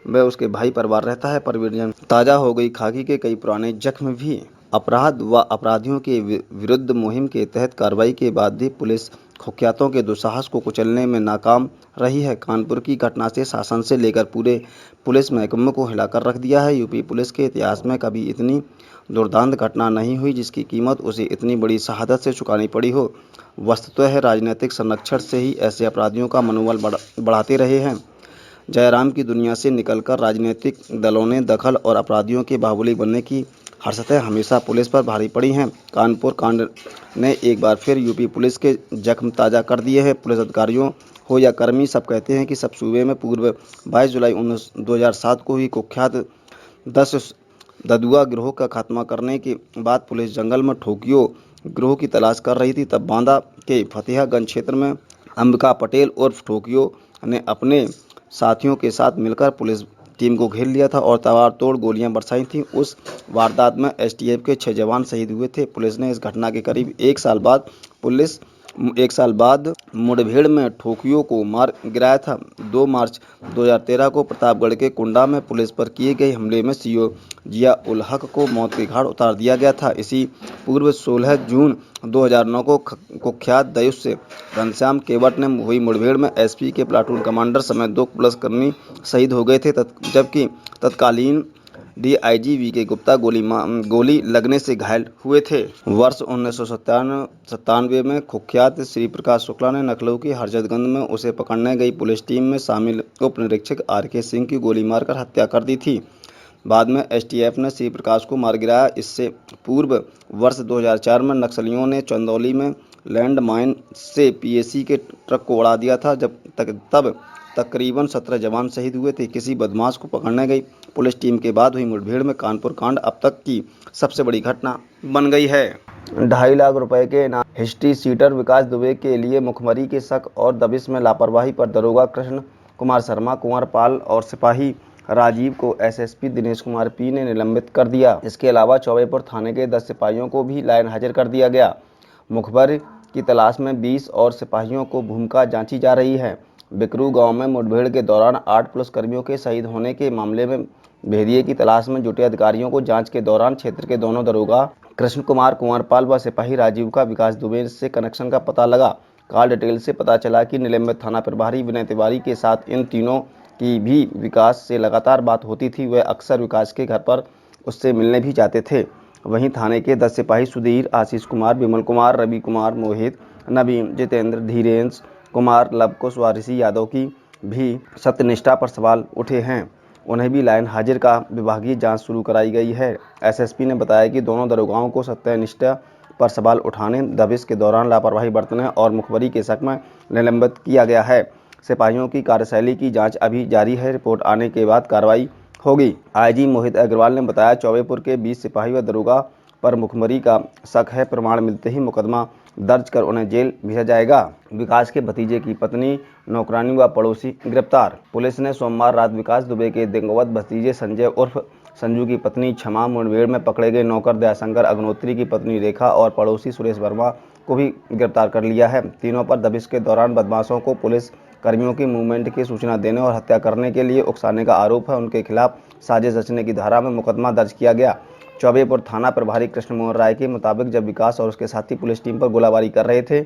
में उसके भाई परिवार रहता है। परिवारजन ताजा हो गई। खाकी के कई पुराने जख्म भी। अपराध व अपराधियों के विरुद्ध मुहिम के तहत कार्रवाई के बाद भी पुलिस कुख्यातों के दुस्साहस को कुचलने में नाकाम रही है। कानपुर की घटना से शासन से लेकर पूरे पुलिस महकमे को हिलाकर रख दिया है। यूपी पुलिस के इतिहास में कभी इतनी दुर्दांत घटना नहीं हुई जिसकी कीमत उसे इतनी बड़ी शहादत से चुकानी पड़ी हो। वस्तुतः राजनीतिक संरक्षण से ही ऐसे अपराधियों का मनोबल बढ़ाते रहे हैं। जयराम की दुनिया से निकलकर राजनीतिक दलों ने दखल और अपराधियों के बाहुबली बनने की हर्षतें हमेशा पुलिस पर भारी पड़ी हैं। कानपुर कांड ने एक बार फिर यूपी पुलिस के जख्म ताज़ा कर दिए हैं। पुलिस अधिकारियों हो या कर्मी, सब कहते हैं कि सब सूबे में पूर्व 22 जुलाई 2007 को हुई कुख्यात 10 ददुआ गिरोह का खात्मा करने के बाद पुलिस जंगल में ठोकियो गिरोह की तलाश कर रही थी। तब बांदा के फतेहगंज क्षेत्र में अंबिका पटेल उर्फ ठोकियो ने अपने साथियों के साथ मिलकर पुलिस टीम को घेर लिया था और ताबड़तोड़ गोलियां बरसाई थीं। उस वारदात में एसटीएफ के 6 जवान शहीद हुए थे। पुलिस ने इस घटना के करीब एक साल बाद मुठभेड़ में ठोकियो को मार गिराया था। 2 मार्च 2013 को प्रतापगढ़ के कुंडा में पुलिस पर किए गए हमले में सीओ जिया उल हक को मौत के घाट उतार दिया गया था। इसी पूर्व 16 जून 2009 को कुख्यात दयुष घनश्याम केवट ने हुई मुठभेड़ में एसपी के प्लाटून कमांडर समेत 2 पुलिसकर्मी शहीद हो गए थे, जबकि तत्कालीन डीआईजी वीके गुप्ता गोली लगने से घायल हुए थे। वर्ष 1997 में कुख्यात श्री प्रकाश शुक्ला ने लखनऊ की हरजतगंज में उसे पकड़ने गई पुलिस टीम में शामिल उप निरीक्षक आरके सिंह की गोली मारकर हत्या कर दी थी। बाद में एसटीएफ ने श्री प्रकाश को मार गिराया। इससे पूर्व वर्ष 2004 में नक्सलियों ने चंदौली में लैंड माइन से पीएसी के ट्रक को उड़ा दिया था। तब तकरीबन 17 जवान शहीद हुए थे। किसी बदमाश को पकड़ने गई पुलिस टीम के बाद हुई मुठभेड़ में कानपुर कांड अब तक की सबसे बड़ी घटना बन गई है। 2.5 लाख रुपए के इनाम। हिस्ट्री सीटर विकास दुबे के लिए मुखबरी के शक और दबिश में लापरवाही पर दरोगा कृष्ण कुमार शर्मा, कुंवर पाल और सिपाही राजीव को एसएसपी दिनेश कुमार पी ने निलंबित कर दिया। इसके अलावा चौबेपुर थाने के 10 सिपाहियों को भी लाइन हाजिर कर दिया गया। मुखबर की तलाश में 20 और सिपाहियों को भूमिका जांची जा रही है। बिकरू गांव में मुठभेड़ के दौरान 8 पुलिसकर्मियों के शहीद होने के मामले में भेदिए की तलाश में जुटे अधिकारियों को जांच के दौरान क्षेत्र के दोनों दरोगा कृष्ण कुमार, कुंवर पाल व सिपाही राजीव का विकास दुबे से कनेक्शन का पता लगा। कॉल डिटेल से पता चला कि निलंबित थाना प्रभारी विनय तिवारी के साथ इन तीनों की भी विकास से लगातार बात होती थी। वे अक्सर विकास के घर पर उससे मिलने भी जाते थे। वहीं थाने के 10 सिपाही सुधीर, आशीष कुमार, विमल कुमार, रवि कुमार, मोहित, नवीन, जितेंद्र, धीरेन्द्र कुमार, लवकुश व ऋषि यादव की भी सत्यनिष्ठा पर सवाल उठे हैं। उन्हें भी लाइन हाजिर का विभागीय जांच शुरू कराई गई है। एसएसपी ने बताया कि दोनों दरोगाओं को सत्यनिष्ठा पर सवाल उठाने, दबिश के दौरान लापरवाही बरतने और मुखबरी के शक में निलंबित किया गया है। सिपाहियों की कार्यशैली की जांच अभी जारी है। रिपोर्ट आने के बाद कार्रवाई होगी। आईजी मोहित अग्रवाल ने बताया, चौबेपुर के 20 सिपाही व दरोगा पर मुखबरी का शक है। प्रमाण मिलते ही मुकदमा दर्ज कर उन्हें जेल भेजा जाएगा। विकास के भतीजे की पत्नी, नौकरानी व पड़ोसी गिरफ्तार। पुलिस ने सोमवार रात विकास दुबे के दिवंगत भतीजे संजय उर्फ संजू की पत्नी क्षमा, मुठभेड़ में पकड़े गए नौकर दयाशंकर अग्नोत्री की पत्नी रेखा और पड़ोसी सुरेश वर्मा को भी गिरफ्तार कर लिया है। तीनों पर दबिश के दौरान बदमाशों को पुलिस कर्मियों की मूवमेंट की सूचना देने और हत्या करने के लिए उकसाने का आरोप है। उनके खिलाफ साजिश रचने की धारा में मुकदमा दर्ज किया गया। चौबेपुर थाना प्रभारी कृष्ण मोहन राय के मुताबिक जब विकास और उसके साथी पुलिस टीम पर गोलाबारी कर रहे थे,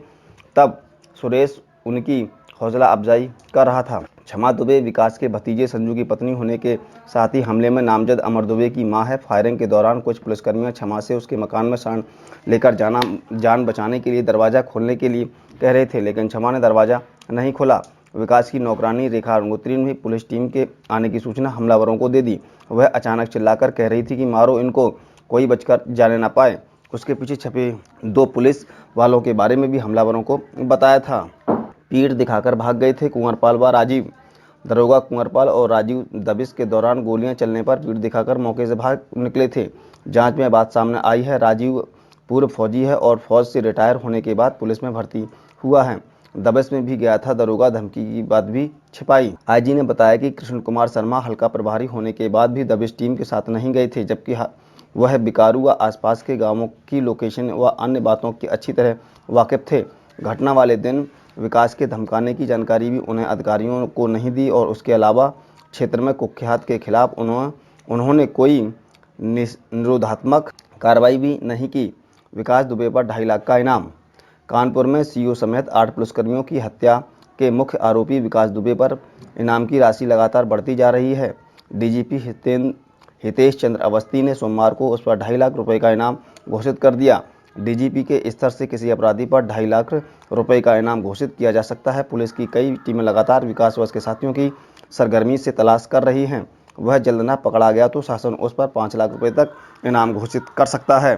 तब सुरेश उनकी हौसला अफजाई कर रहा था। क्षमा दुबे विकास के भतीजे संजू की पत्नी होने के साथ ही हमले में नामजद अमर दुबे की मां है। फायरिंग के दौरान कुछ पुलिसकर्मियों क्षमा से उसके मकान में शरण लेकर जान बचाने के लिए दरवाजा खोलने के लिए कह रहे थे, लेकिन क्षमा ने दरवाजा नहीं खोला। विकास की नौकरानी रेखा अग्नोत्री ने पुलिस टीम के आने की सूचना हमलावरों को दे दी। वह अचानक चिल्लाकर कह रही थी कि मारो इनको, कोई बचकर जाने ना पाए। उसके पीछे छपे 2 पुलिस वालों के बारे में भी हमलावरों को बताया था। पीठ दिखाकर भाग गए थे कुंवरपाल व राजीव। दरोगा कुंवरपाल और राजीव दबिश के दौरान गोलियां चलने पर पीठ दिखाकर मौके से भाग निकले थे। जांच में बात सामने आई है। राजीव पूर्व फौजी है और फौज से रिटायर होने के बाद पुलिस में भर्ती हुआ है। दबिश में भी गया था। दरोगा धमकी की बात भी छिपाई। आईजी ने बताया कि कृष्ण कुमार शर्मा हल्का प्रभारी होने के बाद भी दबिश टीम के साथ नहीं गए थे, जबकि वह बिकारू व आसपास के गांवों की लोकेशन व अन्य बातों की अच्छी तरह वाकिफ थे। घटना वाले दिन विकास के धमकाने की जानकारी भी उन्हें अधिकारियों को नहीं दी और उसके अलावा क्षेत्र में कुख्यात के खिलाफ उन्होंने कोई निरोधात्मक कार्रवाई भी नहीं की। विकास दुबे पर 2.5 लाख का इनाम। कानपुर में सीओ समेत 8 पुलिसकर्मियों की हत्या के मुख्य आरोपी विकास दुबे पर इनाम की राशि लगातार बढ़ती जा रही है। डीजीपी हितेश चंद्र अवस्थी ने सोमवार को उस पर 2.5 लाख रुपए का इनाम घोषित कर दिया। डीजीपी के स्तर से किसी अपराधी पर 2.5 लाख रुपए का इनाम घोषित किया जा सकता है। पुलिस की कई टीमें लगातार विकास व उसके साथियों की सरगर्मी से तलाश कर रही हैं। वह जल्द न पकड़ा गया तो शासन उस पर 5 लाख रुपए तक इनाम घोषित कर सकता है।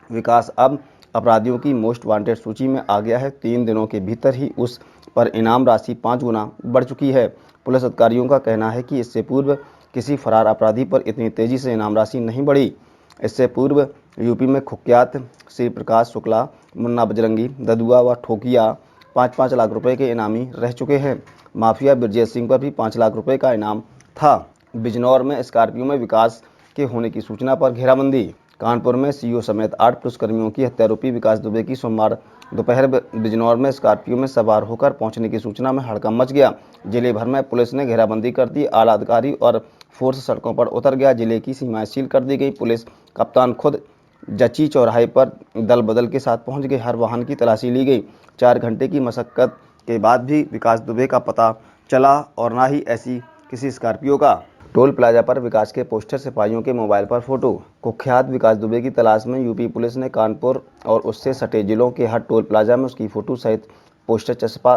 विकास अब अपराधियों की मोस्ट वांटेड सूची में आ गया है। 3 दिनों के भीतर ही उस पर इनाम राशि 5 गुना बढ़ चुकी है। पुलिस अधिकारियों का कहना है कि इससे पूर्व किसी फरार अपराधी पर इतनी तेजी से इनाम राशि नहीं बढ़ी। इससे पूर्व यूपी में कुख्यात श्री प्रकाश शुक्ला, मुन्ना बजरंगी, ददुआ व ठोकिया 5-5 लाख रुपए के इनामी रह चुके हैं। माफिया ब्रजेश सिंह पर भी 5 लाख रुपए का इनाम था। बिजनौर में स्कॉर्पियो में विकास के होने की सूचना पर घेराबंदी। कानपुर में सीओ समेत 8 पुलिसकर्मियों की हत्यारोपी विकास दुबे की सोमवार दोपहर बिजनौर में स्कॉर्पियो में सवार होकर पहुंचने की सूचना में हड़कंप मच गया। जिले भर में पुलिस ने घेराबंदी कर दी। आला अधिकारी और फोर्स सड़कों पर उतर गया। जिले की सीमाएं सील कर दी गई। पुलिस कप्तान खुद जची चौराहे पर दल बदल के साथ पहुंच गए। हर वाहन की तलाशी ली गई। 4 घंटे की मशक्कत के बाद भी विकास दुबे का पता चला और ना ही ऐसी किसी स्कॉर्पियो का। टोल प्लाजा पर विकास के पोस्टर, सिपाहियों के मोबाइल पर फोटो। कुख्यात विकास दुबे की तलाश में यूपी पुलिस ने कानपुर और उससे सटे जिलों के हर टोल प्लाजा में उसकी फोटो सहित पोस्टर चस्पा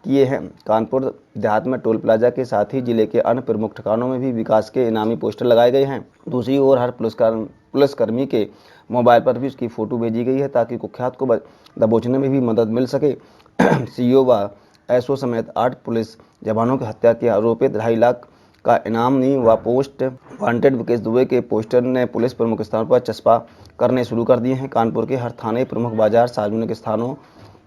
किए हैं। कानपुर देहात में टोल प्लाजा के साथ ही जिले के अन्य प्रमुख ठिकानों में भी विकास के इनामी पोस्टर लगाए गए हैं। दूसरी ओर हर पुलिसकर्मी के मोबाइल पर भी उसकी फोटो भेजी गई है ताकि कुख्यात को दबोचने में भी मदद मिल सके। सीओ व एसओ समेत 8 पुलिस जवानों की हत्या के आरोपित 2.5 लाख का इनामी व पोस्ट वांटेड विकास दुबे के पोस्टर ने पुलिस प्रमुख स्थानों पर चस्पा करने शुरू कर दिए हैं। कानपुर के हर थाने, प्रमुख बाजार, सार्वजनिक स्थानों,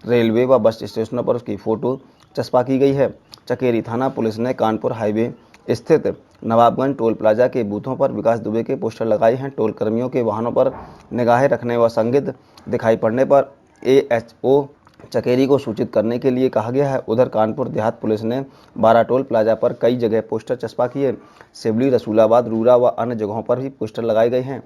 रेलवे व बस स्टेशनों पर उसकी फोटो चस्पा की गई है। चकेरी थाना पुलिस ने कानपुर हाईवे स्थित नवाबगंज टोल प्लाजा के बूथों पर विकास दुबे के पोस्टर लगाए हैं। टोल कर्मियों के वाहनों पर निगाहें रखने व संदिग्ध दिखाई पड़ने पर एएचओ चकेरी को सूचित करने के लिए कहा गया है। उधर कानपुर देहात पुलिस ने 12 टोल प्लाजा पर कई जगह पोस्टर चस्पा किए। सिवली, रसूलाबाद, रूरा व अन्य जगहों पर भी पोस्टर लगाए गए हैं।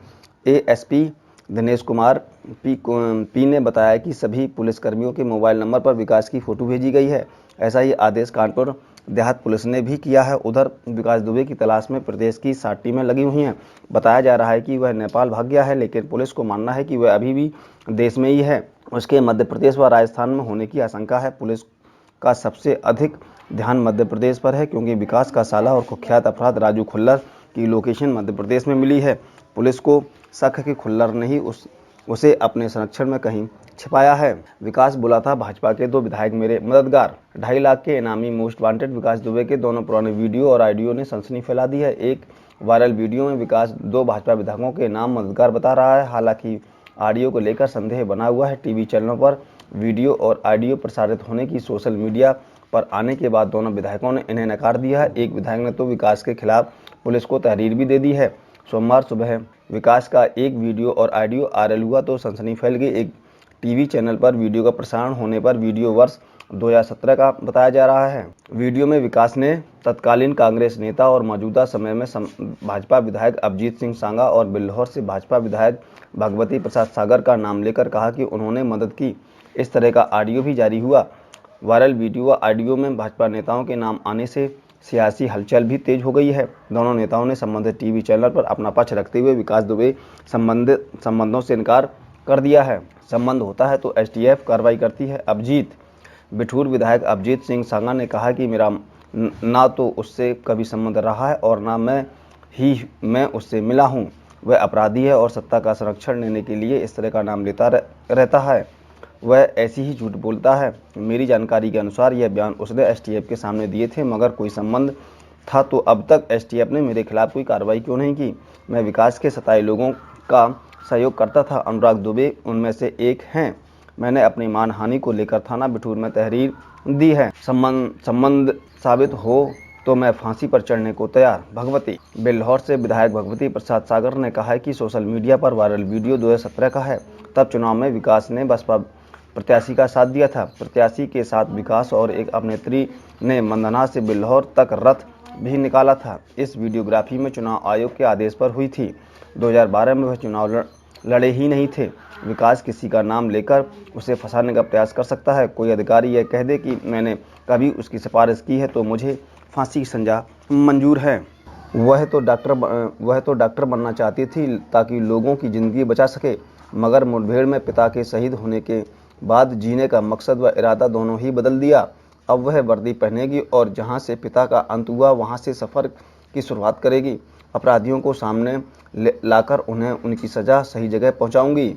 एएसपी दिनेश कुमार पी ने बताया कि सभी पुलिसकर्मियों के मोबाइल नंबर पर विकास की फोटो भेजी गई है। ऐसा ही आदेश कानपुर देहात पुलिस ने भी किया है। उधर विकास दुबे की तलाश में प्रदेश की 7 टीमें लगी हुई हैं। बताया जा रहा है कि वह नेपाल भाग गया है, लेकिन पुलिस को मानना है कि वह अभी भी देश में ही है। उसके मध्य प्रदेश व राजस्थान में होने की आशंका है। पुलिस का सबसे अधिक ध्यान मध्य प्रदेश पर है, क्योंकि विकास का साला और कुख्यात अपराध राजू खुल्लर की लोकेशन मध्य प्रदेश में मिली है। पुलिस को शक है कि खुल्लर ने ही उसे अपने संरक्षण में कहीं छिपाया है। विकास बोला था, भाजपा के 2 विधायक मेरे मददगार। 2.5 लाख के इनामी मोस्ट वांटेड विकास दुबे के दोनों पुराने वीडियो और ऑडियो ने सनसनी फैला दी है। एक वायरल वीडियो में विकास 2 भाजपा विधायकों के नाम मददगार बता रहा है। हालांकि ऑडियो को लेकर संदेह बना हुआ है। टीवी चैनलों पर वीडियो और ऑडियो प्रसारित होने की सोशल मीडिया पर आने के बाद दोनों विधायकों ने इन्हें नकार दिया है। एक विधायक ने तो विकास के खिलाफ पुलिस को तहरीर भी दे दी है। सोमवार सुबह विकास का एक वीडियो और ऑडियो वायरल हुआ तो सनसनी फैल गई। एक टीवी चैनल पर वीडियो का प्रसारण होने पर वीडियो वर्ष 2017 का बताया जा रहा है। वीडियो में विकास ने तत्कालीन कांग्रेस नेता और मौजूदा समय में भाजपा विधायक अभिजीत सिंह सांगा और बिल्हौर से भाजपा विधायक भगवती प्रसाद सागर का नाम लेकर कहा कि उन्होंने मदद की। इस तरह का ऑडियो भी जारी हुआ। वायरल वीडियो व ऑडियो में भाजपा नेताओं के नाम आने से सियासी हलचल भी तेज हो गई है। दोनों नेताओं ने संबंधित टीवी चैनल पर अपना पक्ष रखते हुए विकास दुबे संबंधों से इनकार कर दिया है। संबंध होता है तो एसटीएफ कार्रवाई करती है। अभिजीत बिठूर विधायक अभिजीत सिंह सांगा ने कहा कि मेरा ना तो उससे कभी संबंध रहा है और ना मैं उससे मिला हूँ। वह अपराधी है और सत्ता का संरक्षण लेने के लिए इस तरह का नाम लेता रहता है। वह ऐसी ही झूठ बोलता है। मेरी जानकारी के अनुसार यह बयान उसने एसटीएफ के सामने दिए थे, मगर कोई संबंध था तो अब तक एसटीएफ ने मेरे खिलाफ कोई कार्रवाई क्यों नहीं की। मैं विकास के 27 लोगों का सहयोग करता था। अनुराग दुबे उनमें से एक हैं। मैंने अपनी मानहानि को लेकर थाना बिठूर में तहरीर दी है। संबंध साबित हो तो मैं फांसी पर चढ़ने को तैयार। भगवती। बेल्लौर से विधायक भगवती प्रसाद सागर ने कहा है कि सोशल मीडिया पर वायरल वीडियो 2017 का है। तब चुनाव में विकास ने बसपा प्रत्याशी का साथ दिया था। प्रत्याशी के साथ विकास और एक अभिनेत्री ने मंदना से बेल्लौर तक रथ भी निकाला था। इस वीडियोग्राफी में चुनाव आयोग के आदेश पर हुई थी। 2012 में वह चुनाव लड़े ही नहीं थे। विकास किसी का नाम लेकर उसे फंसाने का प्रयास कर सकता है। कोई अधिकारी यह कह दे कि मैंने कभी उसकी सिफारिश की है तो मुझे फांसी की सजा मंजूर है। वह तो डॉक्टर बनना चाहती थी ताकि लोगों की ज़िंदगी बचा सके, मगर मुठभेड़ में पिता के शहीद होने के बाद जीने का मकसद व इरादा दोनों ही बदल दिया। अब वह वर्दी पहनेगी और जहां से पिता का अंत हुआ वहां से सफ़र की शुरुआत करेगी। अपराधियों को सामने लाकर उन्हें उनकी सज़ा सही जगह पहुंचाऊंगी।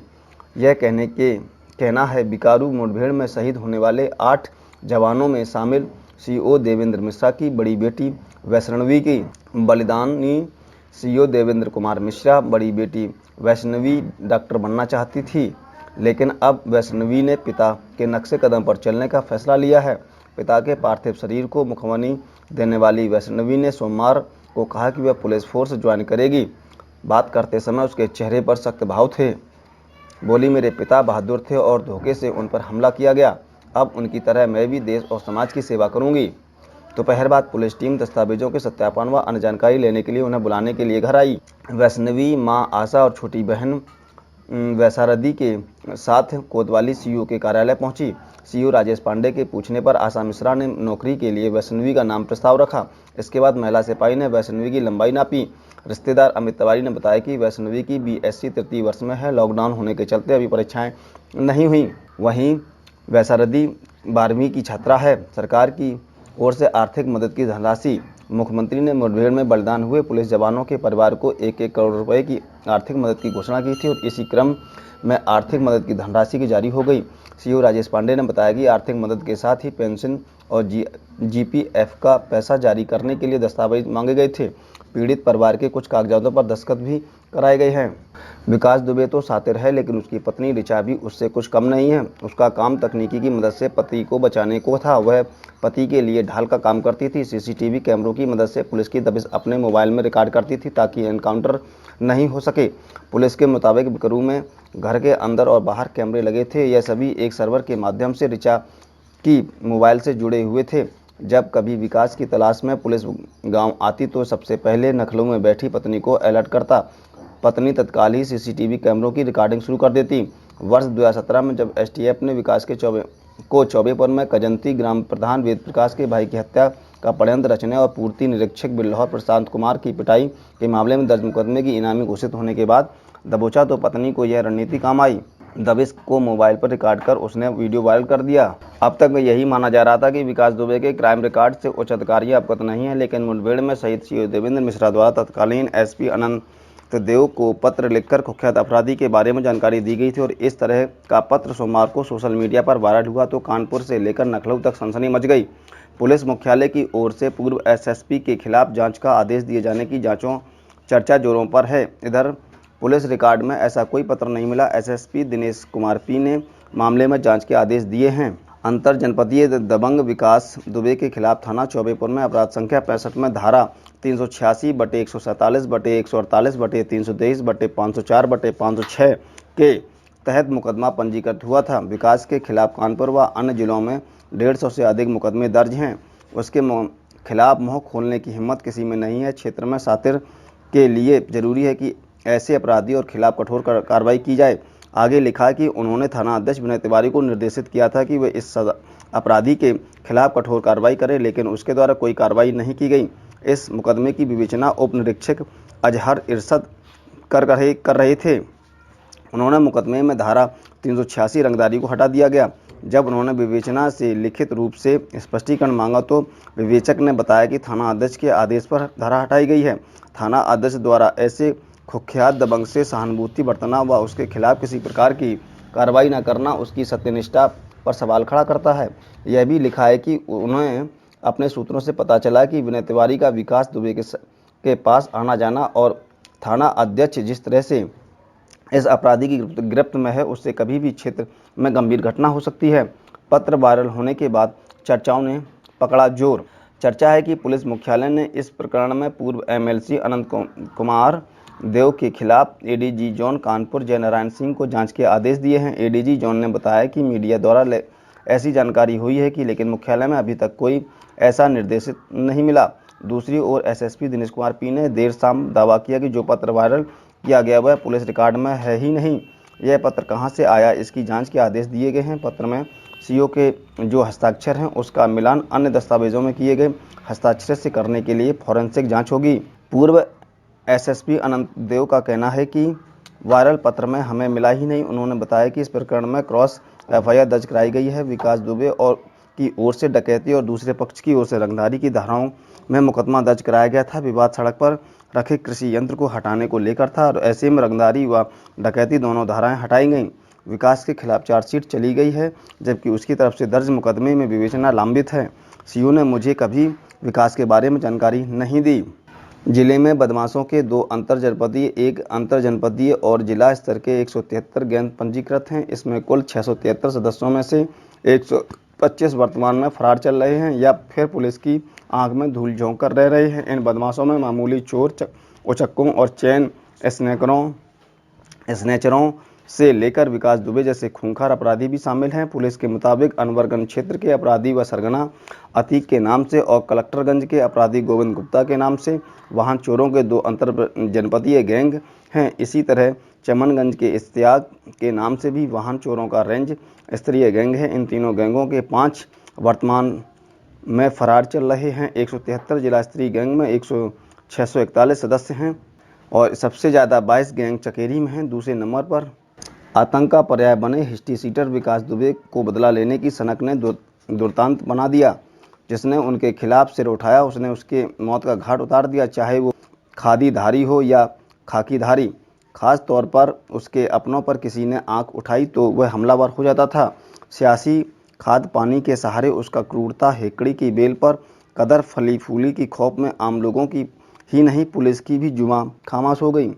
यह कहना है बिकारू मुठभेड़ में शहीद होने वाले 8 जवानों में शामिल सीओ देवेंद्र मिश्रा की बड़ी बेटी वैष्णवी की। बलिदानी सीओ देवेंद्र कुमार मिश्रा बड़ी बेटी वैष्णवी डॉक्टर बनना चाहती थी, लेकिन अब वैष्णवी ने पिता के नक्शे कदम पर चलने का फैसला लिया है। पिता के पार्थिव शरीर को मुखाग्नि देने वाली वैष्णवी ने सोमवार को कहा कि वह पुलिस फोर्स ज्वाइन करेगी। बात करते समय उसके चेहरे पर सख्त भाव थे। बोली, मेरे पिता बहादुर थे और धोखे से उन पर हमला किया गया। अब उनकी तरह मैं भी देश और समाज की सेवा करूंगी। दोपहर बाद पुलिस टीम दस्तावेजों के सत्यापन व अन्य जानकारी लेने के लिए उन्हें बुलाने के लिए घर आई। वैष्णवी मां आशा और छोटी बहन वैशारदी के साथ कोतवाली सीओ के कार्यालय पहुंची। सीओ राजेश पांडे के पूछने पर आशा मिश्रा ने नौकरी के लिए वैष्णवी का नाम प्रस्ताव रखा। इसके बाद महिला सिपाही ने वैष्णवी की लंबाई नापी। रिश्तेदार अमित तिवारी ने बताया कि वैष्णवी की बीएससी तृतीय वर्ष में है। लॉकडाउन होने के चलते अभी परीक्षाएं नहीं हुई। वहीं वैशारदी 12वीं की छात्रा है। सरकार की ओर से आर्थिक मदद की धनराशि। मुख्यमंत्री ने मुठभेड़ में बलिदान हुए पुलिस जवानों के परिवार को 1-1 करोड़ रुपए की आर्थिक मदद की घोषणा की थी और इसी क्रम में आर्थिक मदद की धनराशि की जारी हो गई। सीओ राजेश पांडे ने बताया कि आर्थिक मदद के साथ ही पेंशन और जीपीएफ का पैसा जारी करने के लिए दस्तावेज मांगे गए थे। पीड़ित परिवार के कुछ कागजातों पर दस्तखत भी कराए गए हैं। विकास दुबे तो शातिर है, लेकिन उसकी पत्नी ऋचा भी उससे कुछ कम नहीं है। उसका काम तकनीकी की मदद से पति को बचाने को था। वह पति के लिए ढाल का काम करती थी। सीसीटीवी कैमरों की मदद से पुलिस की दबिश अपने मोबाइल में रिकॉर्ड करती थी ताकि एनकाउंटर नहीं हो सके। पुलिस के मुताबिक बिकरू में घर के अंदर और बाहर कैमरे लगे थे। यह सभी एक सर्वर के माध्यम से ऋचा की मोबाइल से जुड़े हुए थे। जब कभी विकास की तलाश में पुलिस गांव आती तो सबसे पहले नखलों में बैठी पत्नी को अलर्ट करता। पत्नी तत्काल ही सीसीटीवी कैमरों की रिकॉर्डिंग शुरू कर देती। वर्ष 2017 में जब एसटीएफ ने विकास के चौबेपुर में कजंती ग्राम प्रधान वेद प्रकाश के भाई की हत्या का षड्यंत्र रचने और पूर्ति निरीक्षक बेल्लौर प्रशांत कुमार की पिटाई के मामले में दर्ज मुकदमे की इनामी घोषित होने के बाद दबोचा तो पत्नी को यह रणनीति काम आई। दबिश को मोबाइल पर रिकॉर्ड कर उसने वीडियो वायरल कर दिया। अब तक यही माना जा रहा था कि विकास दुबे के क्राइम रिकॉर्ड से उच्च अधिकारी अवगत नहीं है, लेकिन मुठभेड़ में शहीद सीओ देवेंद्र मिश्रा द्वारा तत्कालीन एसपी अनंत देव को पत्र लिखकर कुख्यात अपराधी के बारे में जानकारी दी गई थी और इस तरह का पत्र सोमवार को सोशल मीडिया पर वायरल हुआ तो कानपुर से लेकर लखनऊ तक सनसनी मच गई। पुलिस मुख्यालय की ओर से पूर्व एसएसपी के खिलाफ जांच का आदेश दिए जाने की चर्चा जोरों पर है। इधर पुलिस रिकॉर्ड में ऐसा कोई पत्र नहीं मिला। एसएसपी दिनेश कुमार पी ने मामले में जांच के आदेश दिए हैं। अंतर जनपदीय दबंग विकास दुबे के खिलाफ थाना चौबेपुर में अपराध संख्या 65 में धारा 386/147/148/323/504/506 के तहत मुकदमा पंजीकृत हुआ था। विकास के खिलाफ कानपुर व अन्य जिलों में 150 से अधिक मुकदमे दर्ज हैं। उसके खिलाफ मुंह खोलने की हिम्मत किसी में नहीं है। क्षेत्र में शातिर के लिए जरूरी है कि ऐसे अपराधियों और खिलाफ कठोर कार्रवाई की जाए। आगे लिखा कि उन्होंने थाना अध्यक्ष विनय तिवारी को निर्देशित किया था कि वे इस अपराधी के खिलाफ कठोर कार्रवाई करें, लेकिन उसके द्वारा कोई कार्रवाई नहीं की गई। इस मुकदमे की विवेचना उप निरीक्षक अजहर इरशद कर रहे थे। उन्होंने मुकदमे में धारा 386 रंगदारी को हटा दिया गया। जब उन्होंने विवेचना से लिखित रूप से स्पष्टीकरण मांगा तो विवेचक ने बताया कि थाना अध्यक्ष के आदेश पर धारा हटाई गई है। थाना अध्यक्ष द्वारा ऐसे कुख्यात दबंग से सहानुभूति बरतना व उसके खिलाफ किसी प्रकार की कार्रवाई न करना उसकी सत्यनिष्ठा पर सवाल खड़ा करता है। यह भी लिखा है कि उन्हें अपने सूत्रों से पता चला कि विनय तिवारी का विकास दुबे के पास आना जाना और थाना अध्यक्ष जिस तरह से इस अपराधी की गिरफ्त में है उससे कभी भी क्षेत्र में गंभीर घटना हो सकती है। पत्र वायरल होने के बाद चर्चाओं ने पकड़ा जोर। चर्चा है कि पुलिस मुख्यालय ने इस प्रकरण में पूर्व एमएलसी अनंत कुमार देव के खिलाफ एडीजी जोन कानपुर जयनारायण सिंह को जांच के आदेश दिए हैं। एडीजी जोन ने बताया कि मीडिया द्वारा ऐसी जानकारी हुई है कि लेकिन मुख्यालय में अभी तक कोई ऐसा निर्देश नहीं मिला। दूसरी ओर एसएसपी दिनेश कुमार पी ने देर शाम दावा किया कि जो पत्र वायरल किया गया वह पुलिस रिकॉर्ड में है ही नहीं। यह पत्र कहां से आया, इसकी जांच के आदेश दिए गए हैं। पत्र में सीओ के जो हस्ताक्षर हैं उसका मिलान अन्य दस्तावेजों में किए गए हस्ताक्षर से करने के लिए फॉरेंसिक जांच होगी। पूर्व एसएसपी अनंत देव का कहना है कि वायरल पत्र में हमें मिला ही नहीं। उन्होंने बताया कि इस प्रकरण में क्रॉस एफआईआर दर्ज कराई गई है। विकास दुबे की ओर से डकैती और दूसरे पक्ष की ओर से रंगदारी की धाराओं में मुकदमा दर्ज कराया गया था। विवाद सड़क पर रखे कृषि यंत्र को हटाने को लेकर था और ऐसे में रंगदारी व डकैती दोनों धाराएं हटाई गईं। विकास के खिलाफ चार्जशीट चली गई है जबकि उसकी तरफ से दर्ज मुकदमे में विवेचना लंबित है। सीओ ने मुझे कभी विकास के बारे में जानकारी नहीं दी। जिले में बदमाशों के 2 अंतरजनपदीय, 1 अंतरजनपदीय और जिला स्तर के 173 गैंग पंजीकृत हैं। इसमें कुल 673 सदस्यों में से 125 वर्तमान में फरार चल रहे हैं या फिर पुलिस की आंख में धूल झोंक कर रह रहे हैं। इन बदमाशों में मामूली चोर, उचक्कों और चेन स्नैचरों से लेकर विकास दुबे जैसे खूंखार अपराधी भी शामिल हैं। पुलिस के मुताबिक अनवरगंज क्षेत्र के अपराधी व सरगना अतीक के नाम से और कलेक्टरगंज के अपराधी गोविंद गुप्ता के नाम से वाहन चोरों के 2 अंतर जनपदीय गैंग हैं। इसी तरह चमनगंज के इश्तियाक के नाम से भी वाहन चोरों का रेंज स्तरीय गैंग है। इन तीनों गैंगों के 5 वर्तमान में फरार चल रहे हैं। 173 जिला स्तरीय गैंग में 641 सदस्य हैं और सबसे ज़्यादा 22 गैंग चकेरी में हैं। दूसरे नंबर पर आतंक का पर्याय बने हिस्ट्री सीटर विकास दुबे को बदला लेने की सनक ने दुर्दांत बना दिया। जिसने उनके खिलाफ सिर उठाया उसने उसके मौत का घाट उतार दिया, चाहे वो खादीधारी हो या खाकीधारी। खास तौर पर उसके अपनों पर किसी ने आंख उठाई तो वह हमलावर हो जाता था। सियासी खाद पानी के सहारे उसका क्रूरता हेकड़ी की बेल पर कदर फली फूली की खौफ में आम लोगों की ही नहीं पुलिस की भी जुबां खामोश हो गई।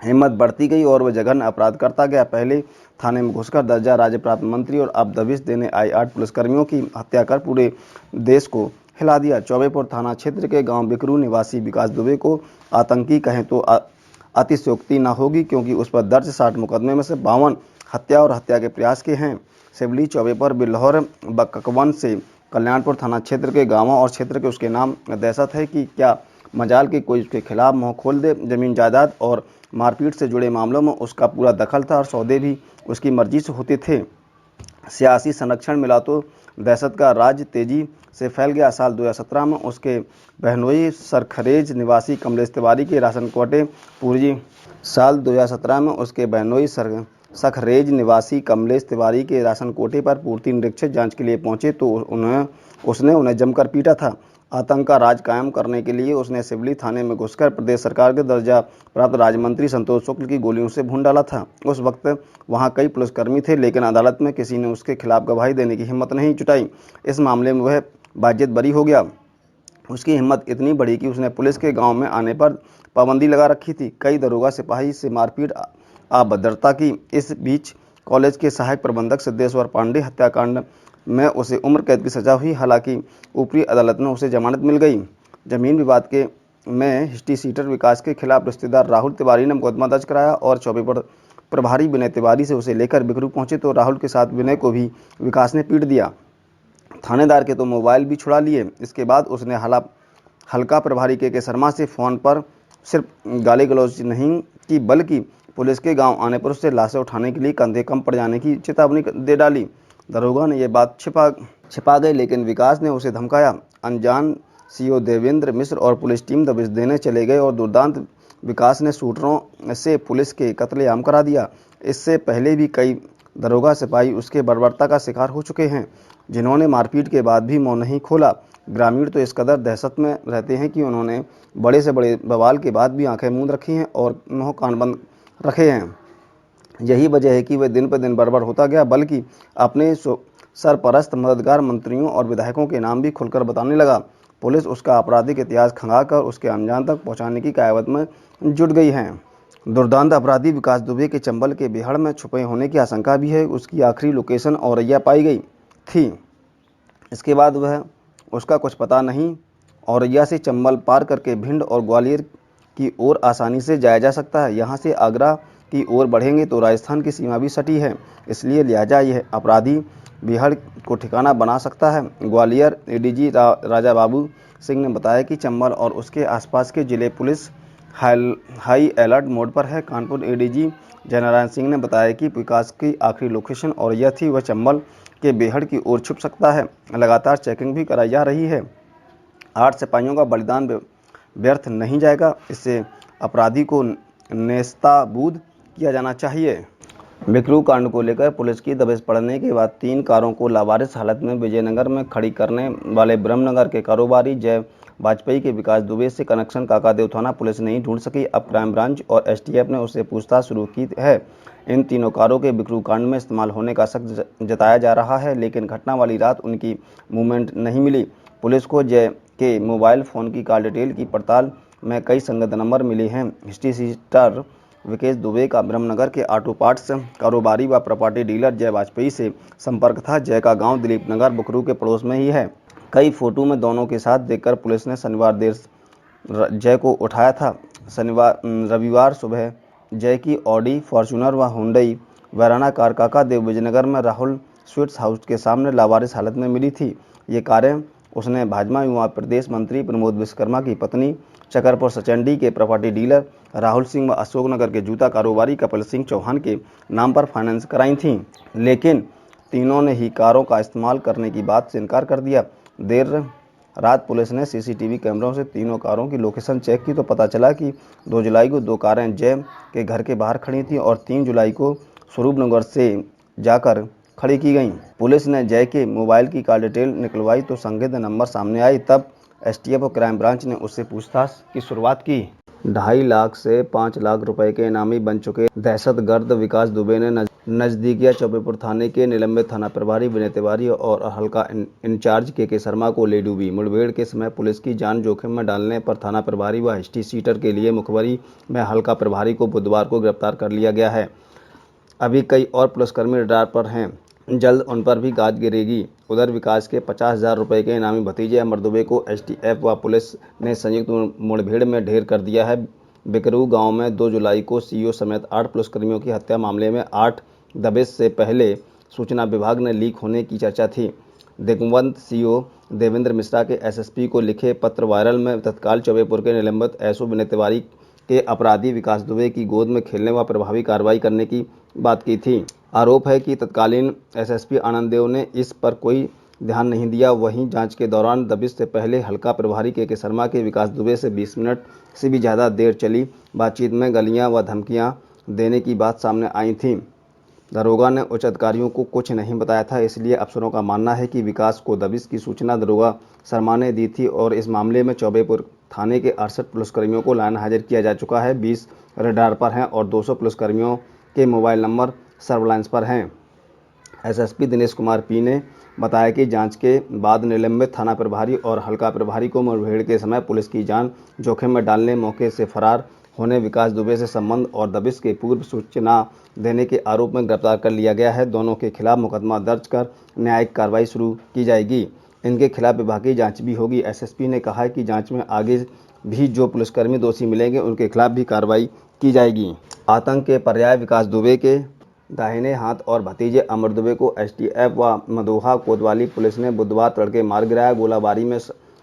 हिम्मत बढ़ती गई और वह जघन्य अपराध करता गया। पहले थाने में घुसकर दर्जा राज्य प्राप्त मंत्री और अब दबिश देने आए 8 पुलिसकर्मियों की हत्या कर पूरे देश को हिला दिया। चौबेपुर थाना क्षेत्र के गांव बिकरू निवासी विकास दुबे को आतंकी कहें तो अतिशयोक्ति न होगी, क्योंकि उस पर दर्ज 60 मुकदमे में से 52 हत्या और हत्या के प्रयास के हैं। सिवली, चौबेपुर, बिल्हौर, बककवन से कल्याणपुर थाना क्षेत्र के गांवों और क्षेत्र के उसके नाम दहशत है कि क्या मजाल के कोई उसके खिलाफ मुंह खोल दे। जमीन जायदाद और मारपीट से जुड़े मामलों में उसका पूरा दखल था और सौदे भी उसकी मर्जी से होते थे। सियासी संरक्षण मिला तो दहशत का राज तेजी से फैल गया। साल 2017 में उसके बहनोई सरखरेज निवासी कमलेश तिवारी के राशन कोटे पूर्जी साल 2017 में उसके बहनोई सखरेज निवासी कमलेश तिवारी के राशन कोटे पर पूर्ति निरीक्षक जांच के लिए पहुंचे तो उसने उन्हें जमकर पीटा था। आतंक का राज कायम करने के लिए उसने सिवली थाने में घुसकर प्रदेश सरकार के दर्जा प्राप्त राज्य मंत्री संतोष शुक्ल की गोलियों से भून डाला था। उस वक्त वहां कई पुलिसकर्मी थे, लेकिन अदालत में किसी ने उसके खिलाफ गवाही देने की हिम्मत नहीं जुटाई। इस मामले में वह बाजियत बरी हो गया। उसकी हिम्मत इतनी बढ़ी कि उसने पुलिस के गाँव में आने पर पाबंदी लगा रखी थी। कई दरोगा सिपाही से मारपीट अभद्रता की। इस बीच कॉलेज के सहायक प्रबंधक सिद्धेश्वर पांडे हत्याकांड में उसे उम्र कैद की सजा हुई। हालांकि ऊपरी अदालत में उसे जमानत मिल गई। जमीन विवाद के में हिस्ट्री सीटर विकास के खिलाफ रिश्तेदार राहुल तिवारी ने मुकदमा दर्ज कराया और चौबेपुर प्रभारी विनय तिवारी से उसे लेकर बिकरू पहुंचे तो राहुल के साथ विनय को भी विकास ने पीट दिया। थानेदार के तो मोबाइल भी छुड़ा लिए। इसके बाद उसने हल्का प्रभारी के शर्मा से फ़ोन पर सिर्फ गाली गलौज नहीं की बल्कि पुलिस के गांव आने पर उससे लाशें उठाने के लिए कंधे कम पड़ जाने की चेतावनी दे डाली। दरोगा ने यह बात छिपा गई, लेकिन विकास ने उसे धमकाया। अनजान सीओ देवेंद्र मिश्र और पुलिस टीम दबिश देने चले गए और दुर्दांत विकास ने शूटरों से पुलिस के कत्लेआम करा दिया। इससे पहले भी कई दरोगा सिपाही उसके बर्बरता का शिकार हो चुके हैं, जिन्होंने मारपीट के बाद भी मुंह नहीं खोला। ग्रामीण तो इस कदर दहशत में रहते हैं कि उन्होंने बड़े से बड़े बवाल के बाद भी आंखें मूंद रखी हैं और मुंह कान बंद रखे हैं। यही वजह है कि वह दिन पर दिन बर्बाद होता गया, बल्कि अपने सरपरस्त मददगार मंत्रियों और विधायकों के नाम भी खुलकर बताने लगा। पुलिस उसका आपराधिक इतिहास खंगाकर उसके अंजाम तक पहुंचाने की कयावत में जुट गई है। दुर्दांत अपराधी विकास दुबे के चंबल के बेहड़ में छुपे होने की आशंका भी है। उसकी आखिरी लोकेशन औरैया पाई गई थी। इसके बाद वह उसका कुछ पता नहीं। औरैया से चंबल पार करके भिंड और ग्वालियर की ओर आसानी से जाया जा सकता है। यहाँ से आगरा की ओर बढ़ेंगे तो राजस्थान की सीमा भी सटी है, इसलिए लिहाजा यह अपराधी बिहाड़ को ठिकाना बना सकता है। ग्वालियर एडीजी राजा बाबू सिंह ने बताया कि चंबल और उसके आसपास के जिले पुलिस हाई अलर्ट मोड पर है। कानपुर एडीजी जयनारायण सिंह ने बताया कि विकास की आखिरी लोकेशन और यह थी, वह चंबल के बेहड़ की ओर छुप सकता है। लगातार चेकिंग भी कराई जा रही है। 8 सिपाहियों का बलिदान व्यर्थ नहीं जाएगा, इससे अपराधी को नेस्ताबूद किया जाना चाहिए। बिकरू कांड को लेकर पुलिस की दबिश पड़ने के बाद 3 कारों को लावारिस हालत में विजयनगर में खड़ी करने वाले ब्रह्मनगर के कारोबारी जय वाजपेयी के विकास दुबे से कनेक्शन काकादेव थाना पुलिस नहीं ढूंढ सकी। अब क्राइम ब्रांच और एसटीएफ ने उससे पूछताछ शुरू की है। इन तीनों कारों के बिकरू कांड में इस्तेमाल होने का शक जताया जा रहा है, लेकिन घटना वाली रात उनकी मूवमेंट नहीं मिली। पुलिस को जय के मोबाइल फ़ोन की कॉल डिटेल की पड़ताल में कई संदिग्ध नंबर मिले हैं। हिस्ट्री सीटर विकेश दुबे का ब्रह्मनगर के ऑटो पार्ट्स कारोबारी व प्रॉपर्टी डीलर जय वाजपेयी से संपर्क था। जय का गांव दिलीप नगर बुकरू के पड़ोस में ही है। कई फोटो में दोनों के साथ देखकर पुलिस ने शनिवार देर जय को उठाया था। रविवार सुबह जय की ऑडी फॉर्च्यूनर व हुंडई वैराना कार काकादेव विजयनगर में राहुल स्वीट्स हाउस के सामने लावारिस हालत में मिली थी। ये कारें उसने भाजपा युवा प्रदेश मंत्री प्रमोद विश्वकर्मा की पत्नी, चकरपुर सचंडी के प्रॉपर्टी डीलर राहुल सिंह व अशोकनगर के जूता कारोबारी कपिल सिंह चौहान के नाम पर फाइनेंस कराई थीं, लेकिन तीनों ने ही कारों का इस्तेमाल करने की बात से इनकार कर दिया। देर रात पुलिस ने सीसीटीवी कैमरों से तीनों कारों की लोकेशन चेक की तो पता चला कि 2 जुलाई को 2 कारें जय के घर के बाहर खड़ी थीं और 3 जुलाई को स्वरूपनगर से जाकर खड़ी की गईं। पुलिस ने जय के मोबाइल की कॉल डिटेल निकलवाई तो संदिग्ध नंबर सामने आई। तब एसटीएफ और क्राइम ब्रांच ने उससे पूछताछ की शुरुआत की। 2.5 लाख से 5 लाख रुपए के इनामी बन चुके दहशतगर्द विकास दुबे ने नजदीकिया चौबेपुर थाने के निलंबित थाना प्रभारी विनय तिवारी और हल्का इंचार्ज के शर्मा को ले डूबी। मुठभेड़ के समय पुलिस की जान जोखिम में डालने पर थाना प्रभारी व हिस्ट्री सीटर के लिए मुखबरी में हल्का प्रभारी को बुधवार को गिरफ्तार कर लिया गया है। अभी कई और पुलिसकर्मी रडार पर हैं, जल्द उन पर भी गाज गिरेगी। उधर विकास के 50,000 रुपये के इनामी भतीजे अमर दुबे को एसटीएफ व पुलिस ने संयुक्त मुठभेड़ में ढेर कर दिया है। बिकरू गांव में 2 जुलाई को सीओ समेत 8 पुलिसकर्मियों की हत्या मामले में 8 दबिश से पहले सूचना विभाग ने लीक होने की चर्चा थी। दिग्वंत सीओ देवेंद्र मिश्रा के एसएसपी को लिखे पत्र वायरल में तत्काल चौबेपुर के निलंबित एसओ विनय तिवारी के अपराधी विकास दुबे की गोद में खेलने व प्रभावी कार्रवाई करने की बात की थी। आरोप है कि तत्कालीन एसएसपी आनंद देव ने इस पर कोई ध्यान नहीं दिया। वहीं जांच के दौरान दबिश से पहले हल्का प्रभारी के शर्मा के विकास दुबे से 20 मिनट से भी ज़्यादा देर चली बातचीत में गालियां व धमकियां देने की बात सामने आई थी। दरोगा ने उच्च अधिकारियों को कुछ नहीं बताया था, इसलिए अफसरों का मानना है कि विकास को दबिश की सूचना दरोगा शर्मा ने दी थी और इस मामले में चौबेपुर थाने के 68 पुलिसकर्मियों को लाइन हाजिर किया जा चुका है। 20 रडार पर हैं और 200 पुलिसकर्मियों के मोबाइल नंबर सर्विलांस पर हैं। एसएसपी दिनेश कुमार पी ने बताया कि जांच के बाद निलंबित थाना प्रभारी और हल्का प्रभारी को मुठभेड़ के समय पुलिस की जान जोखिम में डालने, मौके से फरार होने, विकास दुबे से संबंध और दबिश के पूर्व सूचना देने के आरोप में गिरफ्तार कर लिया गया है। दोनों के खिलाफ मुकदमा दर्ज कर न्यायिक कार्रवाई शुरू की जाएगी। इनके खिलाफ विभागीय जांच भी होगी। एसएसपी ने कहा है कि जांच में आगे भी जो पुलिसकर्मी दोषी मिलेंगे उनके खिलाफ भी कार्रवाई की जाएगी। आतंक के पर्याय विकास दुबे के दाहिने हाथ और भतीजे अमर दुबे को एसटीएफ व मदोहा कोतवाली पुलिस ने बुधवार तड़के मार गिराया। गोलाबारी में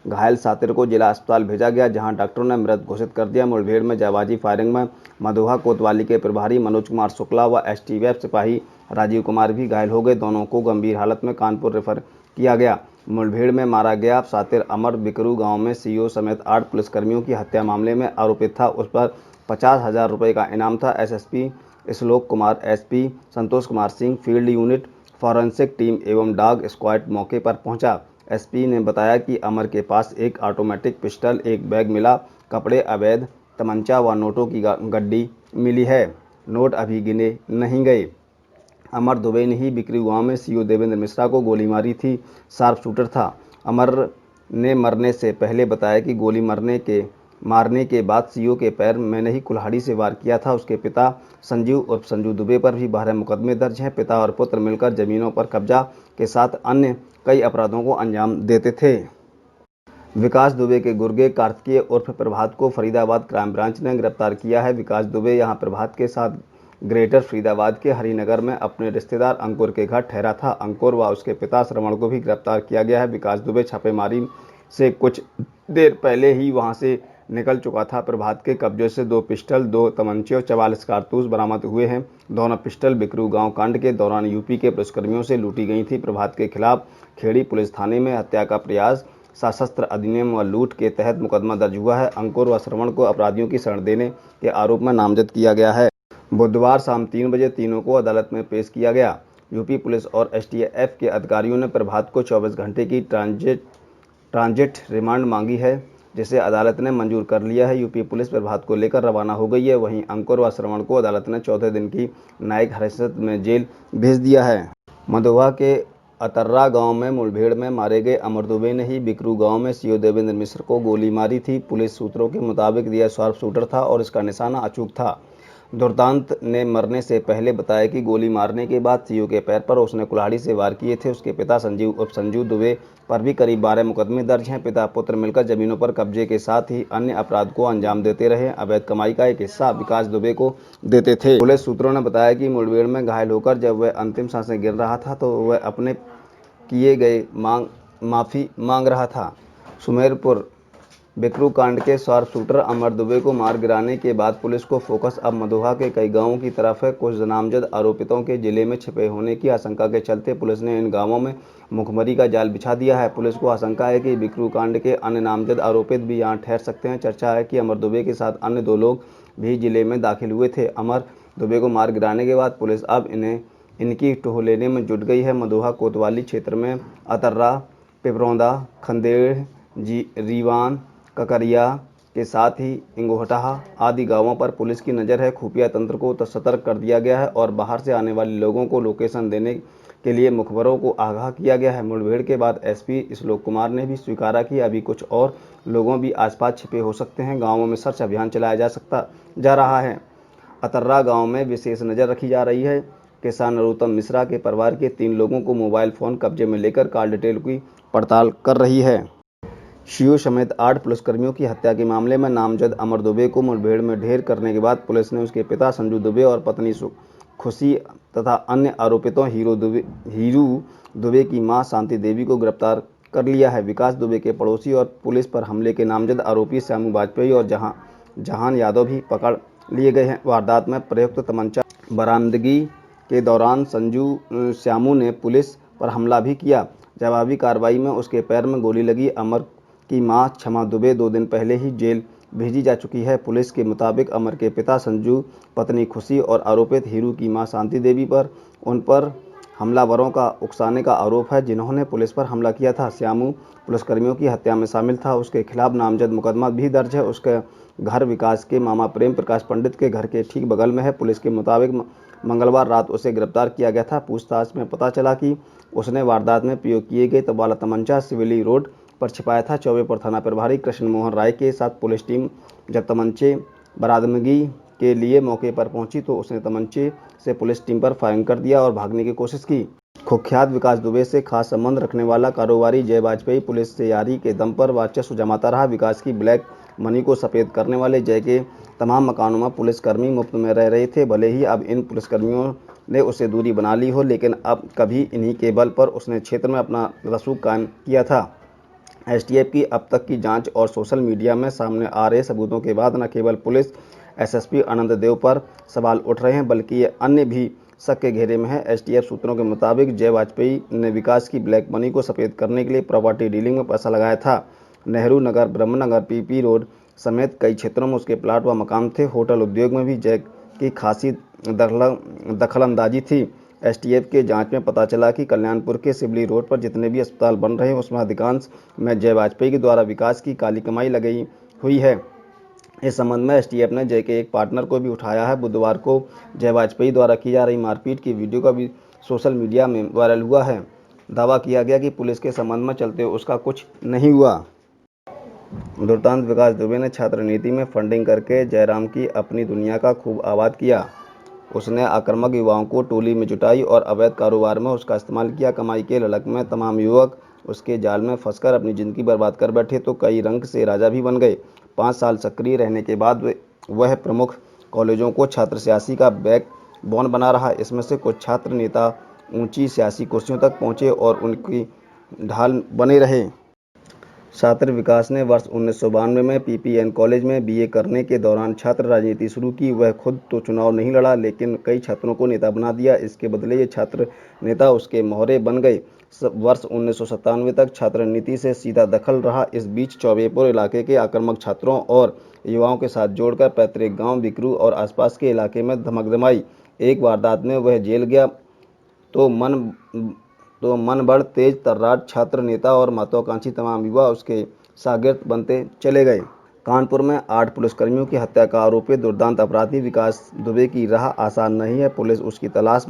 घायल सातिर को जिला अस्पताल भेजा गया, जहां डॉक्टरों ने मृत घोषित कर दिया। मुठभेड़ में जाबाजी फायरिंग में मदोहा कोतवाली के प्रभारी मनोज कुमार शुक्ला व एसटीएफ सिपाही राजीव कुमार भी घायल हो गए। दोनों को गंभीर हालत में कानपुर रेफर किया गया। मुठभेड़ में मारा गया सातिर अमर बिकरू गाँव में सीओ समेत 8 पुलिसकर्मियों की हत्या मामले में आरोपित था। उस पर 50,000 रुपये का इनाम था। SSP Shlok Kumar, SP Santosh Kumar Singh, field unit, forensic team एवं डॉग स्क्वाड मौके पर पहुंचा। एसपी ने बताया कि अमर के पास एक ऑटोमेटिक पिस्टल, एक बैग मिला, कपड़े, अवैध तमंचा व नोटों की गड्डी मिली है। नोट अभी गिने नहीं गए। अमर दुबे ने ही बिकरू गांव में सीओ देवेंद्र मिश्रा को गोली मारी थी। शार्प शूटर था। अमर ने मरने से पहले बताया कि गोली मरने के मारने के बाद सीओ के पैर मैंने ही कुल्हाड़ी से वार किया था। उसके पिता संजीव उर्फ संजू दुबे पर भी 12 मुकदमे दर्ज हैं। पिता और पुत्र मिलकर जमीनों पर कब्जा के साथ अन्य कई अपराधों को अंजाम देते थे। विकास दुबे के गुर्गे कार्तिकेय उर्फ प्रभात को फरीदाबाद क्राइम ब्रांच ने गिरफ्तार किया है। विकास दुबे यहां प्रभात के साथ ग्रेटर फरीदाबाद के हरिनगर में अपने रिश्तेदार अंकुर के घर ठहरा था। अंकुर व उसके पिता श्रवण को भी गिरफ्तार किया गया है। विकास दुबे छापेमारी से कुछ देर पहले ही वहां से निकल चुका था। प्रभात के कब्जे से 2 पिस्टल, 2 तमंचे और 44 कारतूस बरामद हुए हैं। दोनों पिस्टल बिकरू गांव कांड के दौरान यूपी के पुलिसकर्मियों से लूटी गई थी। प्रभात के खिलाफ खेड़ी पुलिस थाने में हत्या का प्रयास, सशस्त्र अधिनियम व लूट के तहत मुकदमा दर्ज हुआ है। अंकुर व श्रवण को अपराधियों की शरण देने के आरोप में नामजद किया गया है। बुधवार शाम 3 बजे तीनों को अदालत में पेश किया गया। यूपी पुलिस और एसटीएफ के अधिकारियों ने प्रभात को 24 घंटे की ट्रांजिट रिमांड मांगी है, जिसे अदालत ने मंजूर कर लिया है। यूपी पुलिस प्रभात को लेकर रवाना हो गई है। वहीं अंकुर व श्रवण को अदालत ने 14 दिन की न्यायिक हिरासत में जेल भेज दिया है। मधुवा के अतर्रा गांव में मुठभेड़ में मारे गए अमर दुबे ने ही बिकरू गांव में सीओ देवेंद्र मिश्र को गोली मारी थी। पुलिस सूत्रों के मुताबिक यह शार्प शूटर था और इसका निशाना अचूक था। दुर्दांत ने मरने से पहले बताया कि गोली मारने के बाद सीओ के पैर पर उसने कुल्हाड़ी से वार किए थे। उसके पिता संजीव उर्फ संजू दुबे पर भी करीब 12 मुकदमे दर्ज हैं। पिता पुत्र मिलकर जमीनों पर कब्जे के साथ ही अन्य अपराध को अंजाम देते रहे। अवैध कमाई का एक हिस्सा विकास दुबे को देते थे। पुलिस सूत्रों ने बताया कि मुठभेड़ में घायल होकर जब वह अंतिम सांसें गिर रहा था तो वह अपने किए गए माफी मांग रहा था। सुमेरपुर बिकरू कांड के शार्प शूटर अमर दुबे को मार गिराने के बाद पुलिस को फोकस अब मधुहा के कई गांवों की तरफ है। कुछ नामजद आरोपितों के जिले में छिपे होने की आशंका के चलते पुलिस ने इन गांवों में मुखबरी का जाल बिछा दिया है। पुलिस को आशंका है कि बिकरू कांड के अन्य नामजद आरोपित भी यहां ठहर सकते हैं। चर्चा है कि अमर दुबे के साथ अन्य 2 लोग भी जिले में दाखिल हुए थे। अमर दुबे को मार गिराने के बाद पुलिस अब इनकी टोह लेने में जुट गई है। मधुहा कोतवाली क्षेत्र में अतर्रा, पिपरौंदा, खंदेड़, रीवान, ककरिया के साथ ही इंगोहटाहा आदि गांवों पर पुलिस की नज़र है। खुफिया तंत्र को सतर्क कर दिया गया है और बाहर से आने वाले लोगों को लोकेशन देने के लिए मुखबरों को आगाह किया गया है। मुठभेड़ के बाद एसपी श्लोक कुमार ने भी स्वीकारा कि अभी कुछ और लोगों भी आसपास छिपे हो सकते हैं। गाँवों में सर्च अभियान चलाया जा रहा है। अतर्रा गाँव में विशेष नज़र रखी जा रही है। किसान नरोत्तम मिश्रा के परिवार के 3 लोगों को मोबाइल फ़ोन कब्जे में लेकर कॉल डिटेल की पड़ताल कर रही है। सीओ समेत 8 पुलिसकर्मियों की हत्या के मामले में नामजद अमर दुबे को मुठभेड़ में ढेर करने के बाद पुलिस ने उसके पिता संजू दुबे और पत्नी खुशी तथा अन्य आरोपितों हीरू दुबे की मां शांति देवी को गिरफ्तार कर लिया है। विकास दुबे के पड़ोसी और पुलिस पर हमले के नामजद आरोपी श्यामू वाजपेयी और जहान यादव भी पकड़ लिए गए हैं। वारदात में प्रयुक्त तमंचा बरामदगी के दौरान श्यामू ने पुलिस पर हमला भी किया। जवाबी कार्रवाई में उसके पैर में गोली लगी। अमर की मां क्षमा दुबे 2 दिन पहले ही जेल भेजी जा चुकी है। पुलिस के मुताबिक अमर के पिता संजू, पत्नी खुशी और आरोपित हीरू की मां शांति देवी पर उन पर हमलावरों का उकसाने का आरोप है, जिन्होंने पुलिस पर हमला किया था। श्यामू पुलिसकर्मियों की हत्या में शामिल था। उसके खिलाफ नामजद मुकदमा भी दर्ज है। उसका घर विकास के मामा प्रेम प्रकाश पंडित के घर के ठीक बगल में है। पुलिस के मुताबिक मंगलवार रात उसे गिरफ्तार किया गया था। पूछताछ में पता चला कि उसने वारदात में प्रयोग किए गए वाला तमंचा सिविली रोड पर छिपाया था। चौबेपुर थाना प्रभारी कृष्ण मोहन राय के साथ पुलिस टीम जब तमंचे बरामदगी के लिए मौके पर पहुंची तो उसने तमंचे से पुलिस टीम पर फायरिंग कर दिया और भागने की कोशिश की। कुख्यात विकास दुबे से खास संबंध रखने वाला कारोबारी जय वाजपेयी पुलिस से यारी के दम पर वर्चस्व जमाता रहा। विकास की ब्लैक मनी को सफेद करने वाले जय के तमाम मकानों में पुलिसकर्मी मुफ्त में रह रहे थे। भले ही अब इन पुलिसकर्मियों ने उससे दूरी बना ली हो, लेकिन अब कभी इन्हीं के बल पर उसने क्षेत्र में अपना रसूख कायम किया था। एसटीएफ की अब तक की जांच और सोशल मीडिया में सामने आ रहे सबूतों के बाद न केवल पुलिस एसएसपी आनंद देव पर सवाल उठ रहे हैं, बल्कि ये अन्य भी शक के घेरे में है। एसटीएफ सूत्रों के मुताबिक जय वाजपेयी ने विकास की ब्लैक मनी को सफेद करने के लिए प्रॉपर्टी डीलिंग में पैसा लगाया था। नेहरू नगर, ब्रह्मनगर, पीपी रोड समेत कई क्षेत्रों में उसके प्लाट व मकान थे। होटल उद्योग में भी जय की खासी दखलंदाजी थी। एसटीएफ के जांच में पता चला कि कल्याणपुर के सिवली रोड पर जितने भी अस्पताल बन रहे हैं उसमें अधिकांश में जय वाजपेयी के द्वारा विकास की काली कमाई लगाई हुई है। इस संबंध में एसटीएफ ने जय के एक पार्टनर को भी उठाया है। बुधवार को जय वाजपेयी द्वारा की जा रही मारपीट की वीडियो का भी सोशल मीडिया में वायरल हुआ है। दावा किया गया कि पुलिस के संबंध में चलते उसका कुछ नहीं हुआ। दुर्दांत विकास दुबे ने छात्र नीति में फंडिंग करके जयराम की अपनी दुनिया का खूब आबाद किया। उसने आक्रामक युवाओं को टोली में जुटाई और अवैध कारोबार में उसका इस्तेमाल किया। कमाई के ललक में तमाम युवक उसके जाल में फंसकर अपनी ज़िंदगी बर्बाद कर बैठे तो कई रंग से राजा भी बन गए। 5 साल सक्रिय रहने के बाद वह प्रमुख कॉलेजों को छात्र सियासी का बैकबोन बना रहा। इसमें से कुछ छात्र नेता ऊंची सियासी कुर्सियों तक पहुंचे और उनकी ढाल बने रहे। छात्र विकास ने वर्ष 1992 में पीपीएन कॉलेज में बीए करने के दौरान छात्र राजनीति शुरू की। वह खुद तो चुनाव नहीं लड़ा, लेकिन कई छात्रों को नेता बना दिया। इसके बदले ये छात्र नेता उसके मोहरे बन गए। वर्ष 1997 तक छात्र नीति से सीधा दखल रहा। इस बीच चौबेपुर इलाके के आक्रामक छात्रों और युवाओं के साथ जोड़कर पैतृक गांव बिकरू और आसपास के इलाके में धमक जमाई। एक वारदात में वह जेल गया तो मन बढ़ तेज तर्रार छात्र नेता और महत्वाकांक्षी तमाम युवा उसके शागिर्द बनते चले गए। कानपुर में 8 पुलिसकर्मियों की हत्या का आरोपी दुर्दांत अपराधी विकास दुबे की राह आसान नहीं है। पुलिस उसकी तलाश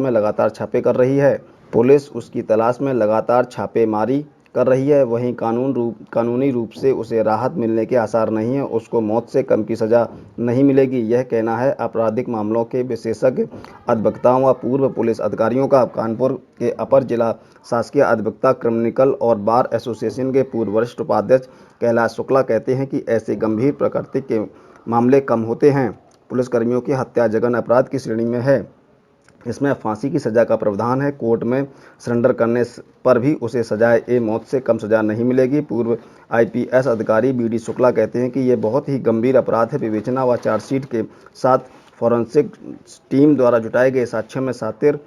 में लगातार छापेमारी कर रही है। वहीं कानूनी रूप से उसे राहत मिलने के आसार नहीं है। उसको मौत से कम की सजा नहीं मिलेगी, यह कहना है आपराधिक मामलों के विशेषज्ञ अधिवक्ताओं व पूर्व पुलिस अधिकारियों का। कानपुर के अपर जिला शासकीय अधिवक्ता क्रिमिनल और बार एसोसिएशन के पूर्व वरिष्ठ उपाध्यक्ष कैलाश शुक्ला कहते हैं कि ऐसे गंभीर प्रकृति के मामले कम होते हैं। पुलिसकर्मियों की हत्या जघन्य अपराध की श्रेणी में है। इसमें फांसी की सजा का प्रावधान है। कोर्ट में सरेंडर करने पर भी उसे सजाए मौत से कम सजा नहीं मिलेगी। पूर्व आईपीएस अधिकारी बीडी शुक्ला कहते हैं कि यह बहुत ही गंभीर अपराध है। विवेचना व चार्जशीट के साथ फॉरेंसिक टीम द्वारा जुटाए गए साक्ष्यों में सातिर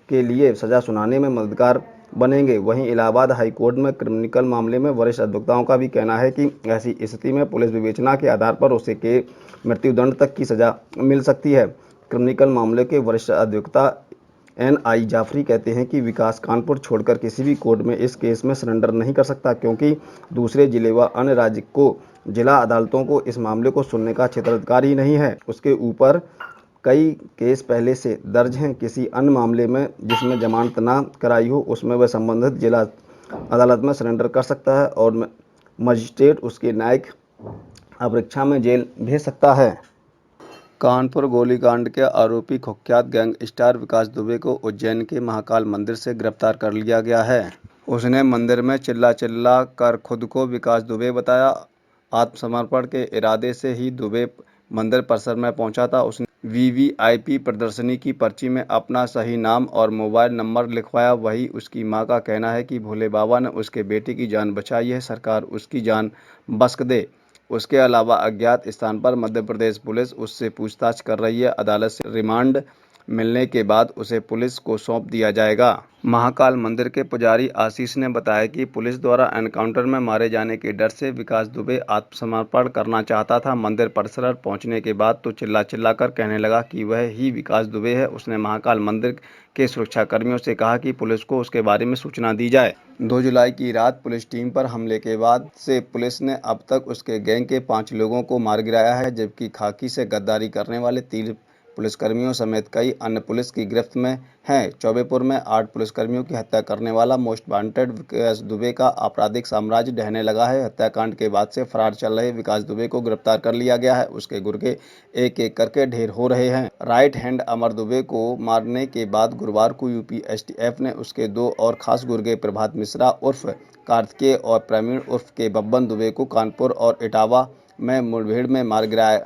के लिए सजा सुनाने में मददगार बनेंगे। वहीं इलाहाबाद हाई कोर्ट में क्रिमिनल मामले में वरिष्ठ अधिवक्ताओं का भी कहना है कि ऐसी स्थिति में पुलिस विवेचना के आधार पर उसे के मृत्युदंड तक की सजा मिल सकती है। क्रिमिनल मामले के वरिष्ठ अधिवक्ता एन.आई. जाफरी कहते हैं कि विकास कानपुर छोड़कर किसी भी कोर्ट में इस केस में सरेंडर नहीं कर सकता, क्योंकि दूसरे जिले व अन्य राज्य को जिला अदालतों को इस मामले को सुनने का क्षेत्राधिकार ही नहीं है। उसके ऊपर कई केस पहले से दर्ज हैं। किसी अन्य मामले में जिसमें जमानत ना कराई हो, उसमें वह संबंधित जिला अदालत में सरेंडर कर सकता है और मजिस्ट्रेट उसके न्यायिक अपरीक्षा में जेल भेज सकता है। कानपुर गोलीकांड के आरोपी कुख्यात गैंगस्टर विकास दुबे को उज्जैन के महाकाल मंदिर से गिरफ्तार कर लिया गया है। उसने मंदिर में चिल्ला कर खुद को विकास दुबे बताया। आत्मसमर्पण के इरादे से ही दुबे मंदिर परिसर में पहुंचा था। उसने वीवीआईपी प्रदर्शनी की पर्ची में अपना सही नाम और मोबाइल नंबर लिखवाया। वही उसकी मां का कहना है कि भोले बाबा ने उसके बेटे की जान बचाई है, सरकार उसकी जान बख्श दे। उसके अलावा अज्ञात स्थान पर मध्य प्रदेश पुलिस उससे पूछताछ कर रही है। अदालत से रिमांड मिलने के बाद उसे पुलिस को सौंप दिया जाएगा। महाकाल मंदिर के पुजारी आशीष ने बताया कि पुलिस द्वारा एनकाउंटर में मारे जाने के डर से विकास दुबे आत्मसमर्पण करना चाहता था। मंदिर परिसर पहुंचने के बाद तो चिल्ला कर कहने लगा कि वह ही विकास दुबे है। उसने महाकाल मंदिर के सुरक्षाकर्मियों से कहा कि पुलिस को उसके बारे में सूचना दी जाए। 2 जुलाई की रात पुलिस टीम पर हमले के बाद से पुलिस ने अब तक उसके गैंग के 5 लोगों को मार गिराया है, जबकि खाकी से गद्दारी करने वाले 3 पुलिसकर्मियों समेत कई अन्य पुलिस की गिरफ्त में हैं। चौबेपुर में 8 पुलिसकर्मियों की हत्या करने वाला मोस्ट वांटेड विकास दुबे का आपराधिक साम्राज्य ढहने लगा है। हत्याकांड के बाद से फरार चल रहे विकास दुबे को गिरफ्तार कर लिया गया है। उसके गुर्गे एक-एक करके ढेर हो रहे हैं। राइट हैंड अमर दुबे को मारने के बाद गुरुवार को यूपी एसटीएफ ने उसके 2 और खास गुर्गे प्रभात मिश्रा उर्फ कार्तिकेय और प्रवीण उर्फ के बब्बन दुबे को कानपुर और इटावा में मुठभेड़ में मार गिराया।